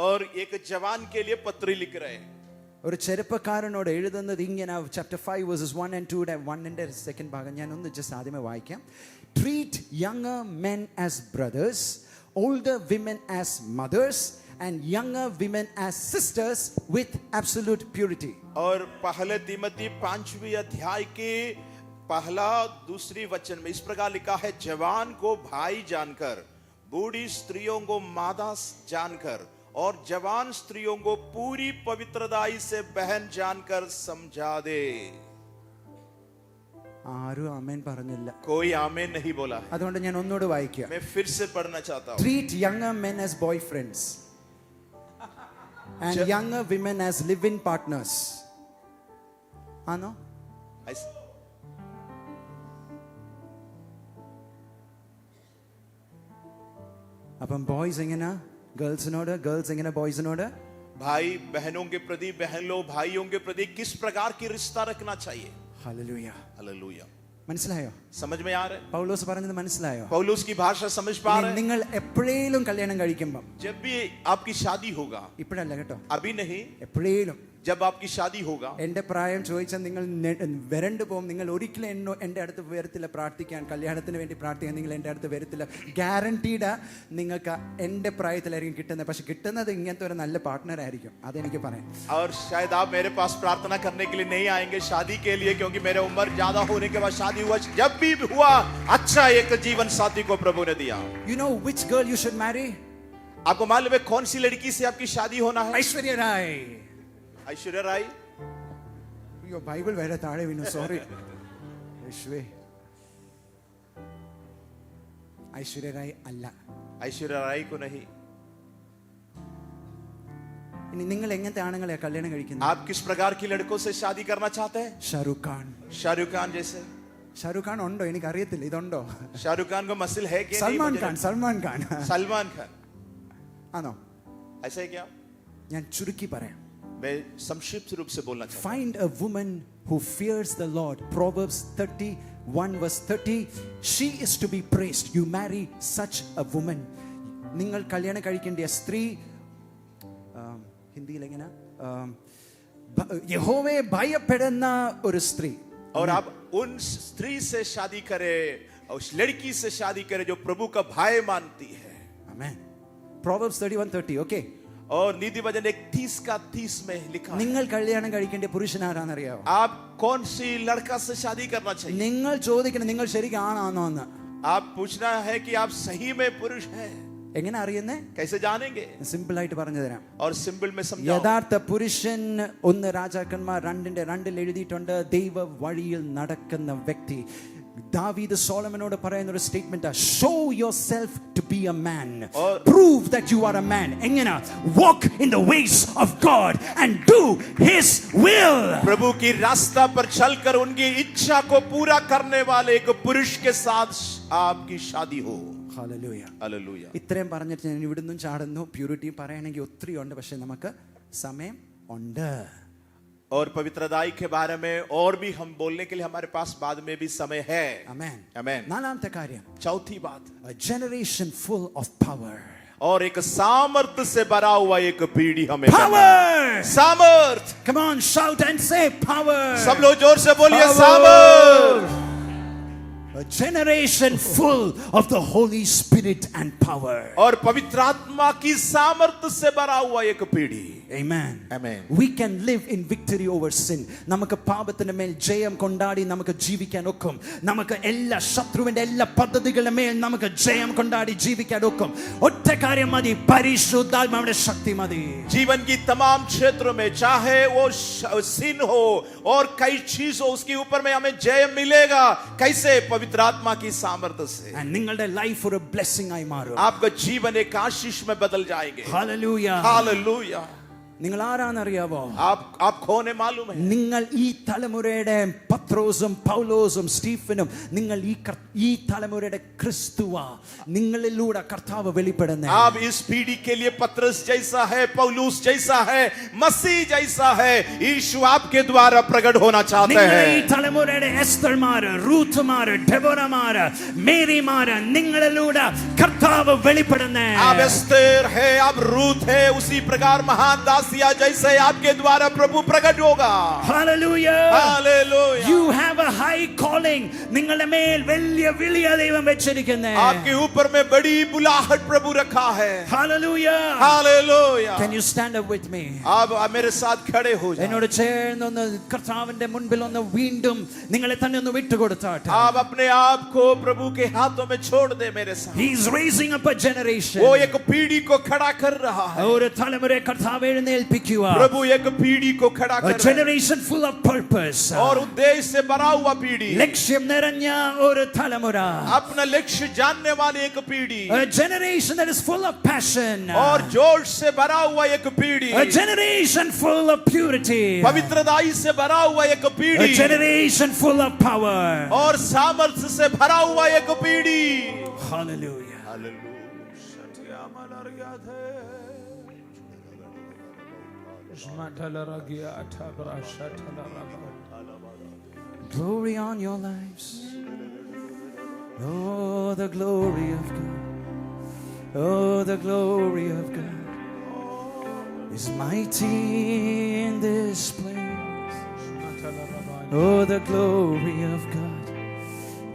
और एक जवान के लिए पत्री लिख रहे हैं. ഒരു ചെറുപ്പക്കാരനോട് എഴുതുന്നത് ഇങ്ങനെ, ചാപ്റ്റർ 5 വേഴ്സസ് 1 and 2 1ന്റെ സെക്കൻഡ് ഭാഗം ഞാൻ ഒന്ന് ജസ്റ്റ് ആദ്യമേ വായിക്കാം. Treat younger men as brothers, older women as mothers and younger women as sisters with absolute purity. और पहले तिमोथी 5वीं अध्याय की पहला दूसरी वचन में इस प्रकार लिखा है, जवान को भाई जानकर, बूढ़ी स्त्रियों को माता जानकर और जवान स्त्रियों को पूरी पवित्रताई से बहन जानकर समझा दे। ആരും ആമേൻ പറഞ്ഞില്ല. कोई आमीन नहीं बोला है. അതുകൊണ്ട് ഞാൻ ഒന്നുകൂടെ വായിക്കാം. मैं फिर से पढ़ना चाहता हूं. Treat younger men as boyfriends and younger women as live-in partners. ആണോ? അപ്പം ബോയ്സ് എങ്ങനെ ഗേൾസിനോട്, ഗേൾസ് എങ്ങനെ ബോയ്സിനോട്? भाई बहनों के प्रति, बहन लोग भाइयों के प्रति किस प्रकार की रिश्ता रखना चाहिए? ഹല്ലേലൂയ. हालेलुया. മനസ്സിലായോ? समझ में आ रहा है? പൗലോസ് പറഞ്ഞത് മനസ്സിലായോ? पौलुस की भाषा समझ पा रहे हैं? നിങ്ങൾ എപ്പോഴേലും കല്യാണം കഴിക്കുമ്പം, जब भी आपकी शादी होगा, ഇപ്പോഴല്ല കേട്ടോ, अभी नहीं, എപ്പോഴേലും जब आपकी शादी होगा, എന്റെ പ്രായം ചോദിച്ചാൽ നിങ്ങൾ വരണ്ടു പോകും. നിങ്ങൾ ഒരിക്കലും എൻ്റെ അടുത്ത് വരത്തില്ല പ്രാർത്ഥിക്കാൻ, കല്യാണത്തിന് വേണ്ടി പ്രാർത്ഥിക്കാൻ നിങ്ങൾ എൻ്റെ അടുത്ത് വരത്തില്ല. ഗ്യാരണ്ടീഡ് നിങ്ങൾക്ക് എൻ്റെ പ്രായത്തിലായിരിക്കും കിട്ടുന്നത്. പക്ഷെ കിട്ടുന്നത് ഇങ്ങനത്തെ ഒരു നല്ല പാർട്ട്ണർ ആയിരിക്കും. അതെനിക്ക് പറയാം. और शायद आप मेरे पास प्रार्थना करने के लिए नहीं आएंगे शादी के लिए, क्योंकि मेरे उम्र ज्यादा होने के बाद शादी हुआ. जब भी हुआ, अच्छा एक जीवन साथी को प्रभु ने दिया. You know which girl you should marry? आपको मालूम है कौन सी लड़की से आपकी शादी होना है? ഐശ്വര്യ റായ്. ऐश्वर्या राय. അയ്യോ, ബൈബിൾ വരെ താഴെ വീണു, സോറി. ഐശ്വര്യ റായ് അല്ല. ऐश्वर्या राय को नहीं. ഇനി നിങ്ങൾ എങ്ങനത്തെ ആണുങ്ങളെ കല്യാണം കഴിക്കുന്നത്? आप किस प्रकार की लड़कों से शादी करना चाहते हैं? ഷാരൂഖ് ഖാൻ. शाहरुख खान जैसे. ഷാരൂഖ് ഖാൻ ഉണ്ടോ? എനിക്ക് അറിയത്തില്ല. ഇതുണ്ടോ? शाहरुख खान को मसल है कि സൽമാൻ नहीं? ഖാൻ. സൽമാൻ ഖാൻ सलमान खान. ആണോ? ऐसा है क्या? ഞാൻ ചുരുക്കി പറയാം. मैं संक्षिप्त रूप से बोलना चाहता हूं. Find a woman who fears the Lord. Proverbs 31 verse 30. She is to be praised. You marry such a woman. നിങ്ങൾ കല്യാണം കഴിക്കേണ്ട സ്ത്രീ, ഹിന്ദിയിൽ എങ്ങനെ, യഹോവയെ ഭയപ്പെടുന്ന ഒരു സ്ത്രീ. और आप उन स्त्री से शादी करें, उस लड़की से शादी करें जो प्रभु का भय मानती है. Amen. Proverbs 31:30. Okay. और नीति वचन 31 का 30 में लिखा है. നിങ്ങൾ കല്യാണം കഴിക്കേണ്ട പുരുഷൻ ആരാന്നറിയാവോ? आप कौन सी लड़का से शादी करना चाहिए? നിങ്ങൾ ചോദിക്കണം നിങ്ങൾ ശരിക്കും ആണാണോ എന്ന്. आप पूछना है कि आप सही में पुरुष हैं. എങ്ങനെ അറിയുന്നേ? कैसे जानेंगे? സിമ്പിൾ ആയിട്ട് പറഞ്ഞു തരാം. और सिंबल में समझाओ. യഥാർത്ഥ പുരുഷൻ 1 രാജാക്കന്മാർ 2:2 എഴുതിയിട്ടുണ്ട്. ദൈവ വഴിയിൽ നടക്കുന്ന വ്യക്തി. ദാവീദ് സോളമനോട് പറയുന്ന ഒരു statement, show yourself to be a man, prove that you are a man. എങ്ങനെ? Walk in the ways of God and do his will. प्रभु की रास्ता पर चलकर उनकी इच्छा को पूरा करने वाले एक पुरुष के साथ आपकी शादी हो. ഹല്ലേലൂയ. हालेलुया. ഇത്രയും പറഞ്ഞിട്ട് ഞാൻ ഇവിടുന്നും ചാടുന്നു. പ്യൂരിറ്റി പറയണമെങ്കിൽ ഒത്തിരി ഉണ്ട്, പക്ഷെ നമുക്ക് സമയം ഉണ്ട്. और पवित्रताई के बारे में और भी हम बोलने के लिए हमारे पास बाद में भी समय है. ആമേൻ. आमेन. നാലാമത്തെ കാര്യം, चौथी बात, a generation full of power. और एक सामर्थ से भरा हुआ एक पीढ़ी हमें. Power. सामर्थ. Come on, shout and say power. सब लोग जोर से बोलिए सामर्थ. A generation full of the Holy Spirit and power. और पवित्र आत्मा की सामर्थ से भरा हुआ एक पीढ़ी. Amen. Amen. We can live in victory over sin. നമുക്ക് പാപത്തിന്റെ മേൽ ജയം കൊണ്ടാടി നമുക്ക് ജീവിക്കാൻ ഒക്കും. നമുക്ക് എല്ലാ ശത്രുവിന്റെ എല്ലാ പദ്ധതികളുടെ മേൽ നമുക്ക് ജയം കൊണ്ടാടി ജീവിക്കാൻ ഒക്കും. ഒറ്റ കാര്യം മതി, പരിശുദ്ധാത്മാവിന്റെ ശക്തി മതി. जीवन की तमाम क्षेत्रों में, चाहे वो सिन हो और कई चीज हो, उसके ऊपर में हमें जय मिलेगा. कैसे? पवित्र आत्मा की सामर्थ्य से. നിങ്ങളുടെ ലൈഫ് ഒരു ബ്ലെസ്സിംഗ് ആയി മാറും. आपका जीवन एक आशीष में बदल जाएंगे. ഹല്ലേലൂയ. हालेलुया. നിങ്ങൾ ആരാന്നറിയാവോ? आप कौन है मालूम है? നിങ്ങൾ ഈ തലമുറയുടെ പത്രോസും പൗലോസും സ്റ്റീഫനും, നിങ്ങൾ ഈ തലമുറയുടെ ക്രിസ്തുവാ. നിങ്ങളിലൂടെ കർത്താവ് വെളിപ്പെടുന്നത്. आप इस पीढ़ी के लिए पत्रस जैसा है, पौलुस जैसा है, मसीह जैसा है. यीशु आपके द्वारा प्रकट होना चाहते നിങ്ങൾ हैं. ഈ തലമുറയുടെ എസ്തർമാര്, റൂത്ത്മാര്, ഡെബോറമാര്, മേരിമാര്, നിങ്ങളിലൂടെ കർത്താവ് വെളിപ്പെടുന്നത്. आप एस्तेर है, आप रूथ है, उसी प्रकार महान दासिया जैसे आपके द्वारा प्रभु प्रकट होगा. Hallelujah. Hallelujah. You have a high calling. നിങ്ങളുടെ മേൽ വലിയ വിളിയ ദൈവം വെച്ചിരിക്കുന്നു. आपके ऊपर में बड़ी बुलाहट प्रभु रखा है. Hallelujah. Hallelujah. Hallelujah. Can you stand up with me? आप मेरे साथ खड़े हो जाओ। എന്നോട് ചേർന്നൊന്ന് കർത്താവിന്റെ മുൻപിൽ ഒന്ന് വീണ്ടും നിങ്ങളെ തന്നെ ഒന്ന് വിട്ടുകൊടുത്താട്ടെ. आप अपने आप को प्रभु के हाथों में छोड़ दे मेरे साथ। He is raising up a generation. वो एक पीढ़ी को खड़ा कर रहा है। ഒരു തലമുറയെ കർത്താവ് എഴുന്നേൽപ്പിക്കുക. प्रभु एक पीढ़ी को खड़ा कर A रहा है। generation full of purpose. और उद्देश्य से भरा हुआ पीढ़ी। ലക്ഷ്യം നിറഞ്ഞ ഒരു തലമുറ. अपना लक्ष्य जानने वाली एक पीढ़ी। A generation that is full of passion. और जोश से भरा हुआ एक पीढ़ी। A generation full of purity. पवित्रताई से भरा हुआ एक पीढ़ी। A generation full of power. और सामर्थ्य से भरा हुआ एक पीढ़ी। Hallelujah. Glory on your lives. Oh, the glory of God. Oh, the glory of God is mighty in this place. Oh, the glory of God.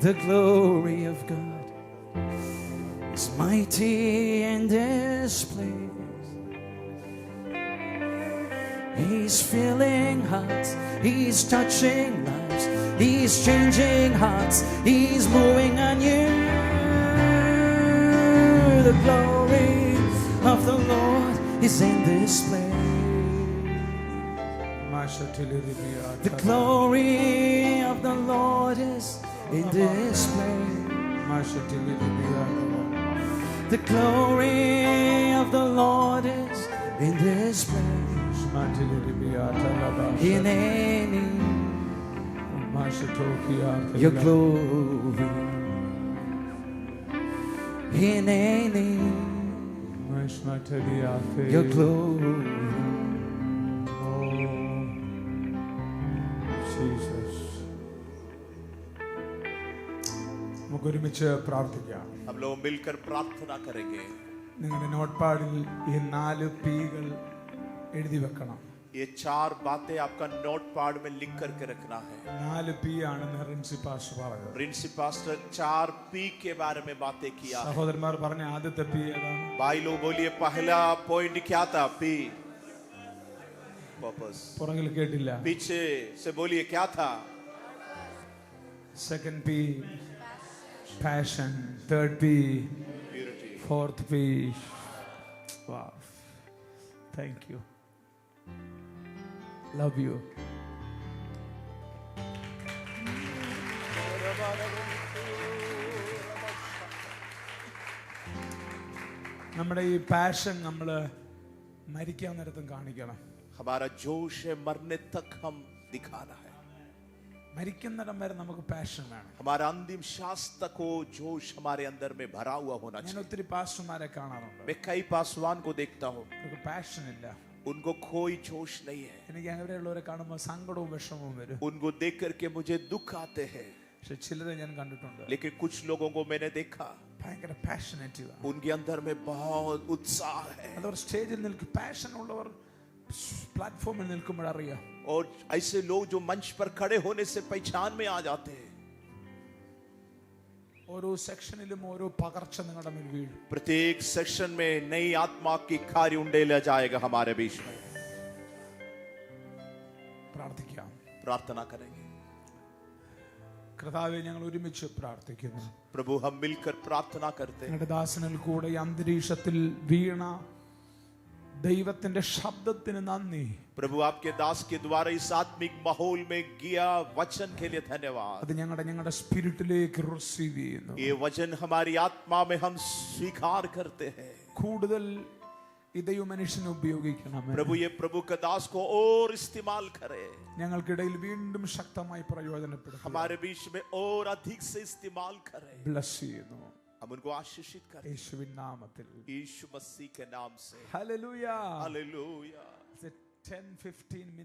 The glory of God is mighty in this place. He's filling hearts, He's touching lives, He's changing hearts, He's moving anew. The glory of the Lord is in this place. The glory of the Lord is in this place. The glory of the Lord is in this place. Hineni your glory. Hineni your glory. നമുക്ക് ഒരുമിച്ച് പ്രാർത്ഥിക്കാം. हम लोग मिलकर प्रार्थना करेंगे. നിങ്ങളുടെ not പാഡിൽ ഈ 4 Pകൾ എഴുതി വെക്കണം. ये 4 बातें आपका नोट पैड में लिख करके रखना है. 4 P ആണെന്ന് റിൻസി പാസ്റ്റർ പറഞ്ഞു. रिंसी पास्टर 4 P के बारे में बातें किया. സഹോദരന്മാർ പറഞ്ഞ ആദ്യത്തെ P ഏതാണ്? भाई लोग बोलिए पहला पॉइंट क्या था? P purpose. പുറകിൽ കേട്ടില്ല. पीछे से बोलिए क्या था? Second P passion, third P purity. fourth P wow, thank you, love you. നമ്മുടെ ഈ പാഷൻ നമ്മൾ മരിക്കാൻ നേരത്തും കാണിക്കണം. हमारा जोश है मरने तक हम दिखाना है. മരിക്കുന്നിടം വരെ നമുക്ക് പാഷൻ വേണം. हमारा अंतिम श्वास तक वो जोश हमारे अंदर में भरा हुआ होना ഞാൻ चाहिए. ഒത്തിരി പാസ്റ്റർമാരെ കാണാറുണ്ട്. मैं कई पासवान को देखता हूँ, അവർക്ക് പാഷൻ ഇല്ല. उनको कोई जोश नहीं है. എനിക്ക് അങ്ങനെയുള്ളവരെ കാണുമ്പോൾ സങ്കടവും വിഷമവും വരും. उनको देख करके मुझे दुख आते हैं. പക്ഷെ ചിലരെ ഞാൻ കണ്ടിട്ടുണ്ട്, लेकिन कुछ लोगों को मैंने देखा, ഭയങ്കര പാഷനേറ്റീവ്. उनके अंदर में बहुत उत्साह है. അതവർ സ്റ്റേജിൽ നിൽക്കും. പാഷൻ ഉള്ളവർ പ്ലാറ്റ്ഫോമിൽ നിൽക്കുമ്പോഴറിയാം. और ऐसे लोग जो मंच पर खड़े होने से पहचान में आ जाते हैं. ഓരോ സെക്ഷനിലും ഓരോ പകർച്ച നിങ്ങളുടെ മേൽ വീഴും. प्रत्येक सेक्शन में नई आत्मा की कार्य उंडेला जाएगा हमारे बीच में. പ്രാർത്ഥിക്കാം. प्रार्थना करेंगे. കർത്താവേ, ഞങ്ങൾ ഒരുമിച്ച് പ്രാർത്ഥിക്കുന്നു. प्रभु हम मिलकर प्रार्थना करते हैं. ഞങ്ങളുടെ ദാസനിൽ കൂടെ ഈ അന്തരീക്ഷത്തിൽ വീണ ദൈവത്തിന്റെ ശബ്ദത്തിന് നന്ദി. प्रभु आपके दास के द्वारा इस आत्मिक माहौल में गया वचन के लिए धन्यवाद. അത് ഞങ്ങളുടെ സ്പിരിറ്റിലേക്ക് റിസീവ് ചെയ്യുന്നു. ये वचन हमारी आत्मा में हम स्वीकार करते हैं. കൂടുതൽ ഈ ദൈവ മനുഷ്യനെ ഉപയോഗിക്കണമേ. प्रभु ये प्रभु के दास को और इस्तेमाल करे. ഞങ്ങൾക്കിടയിൽ വീണ്ടും ശക്തമായി പ്രയോജനപ്പെടും. हमारे बीच में और अधिक से इस्तेमाल करे. ബ്ലസ് ചെയ്യുന്നു. हम उनको आशीषित करें യേശുവിൻ നാമത്തിൽ. यीशु मसीह के नाम से. ഹല്ലേലൂയ. हालेलुया. 10-15 minutes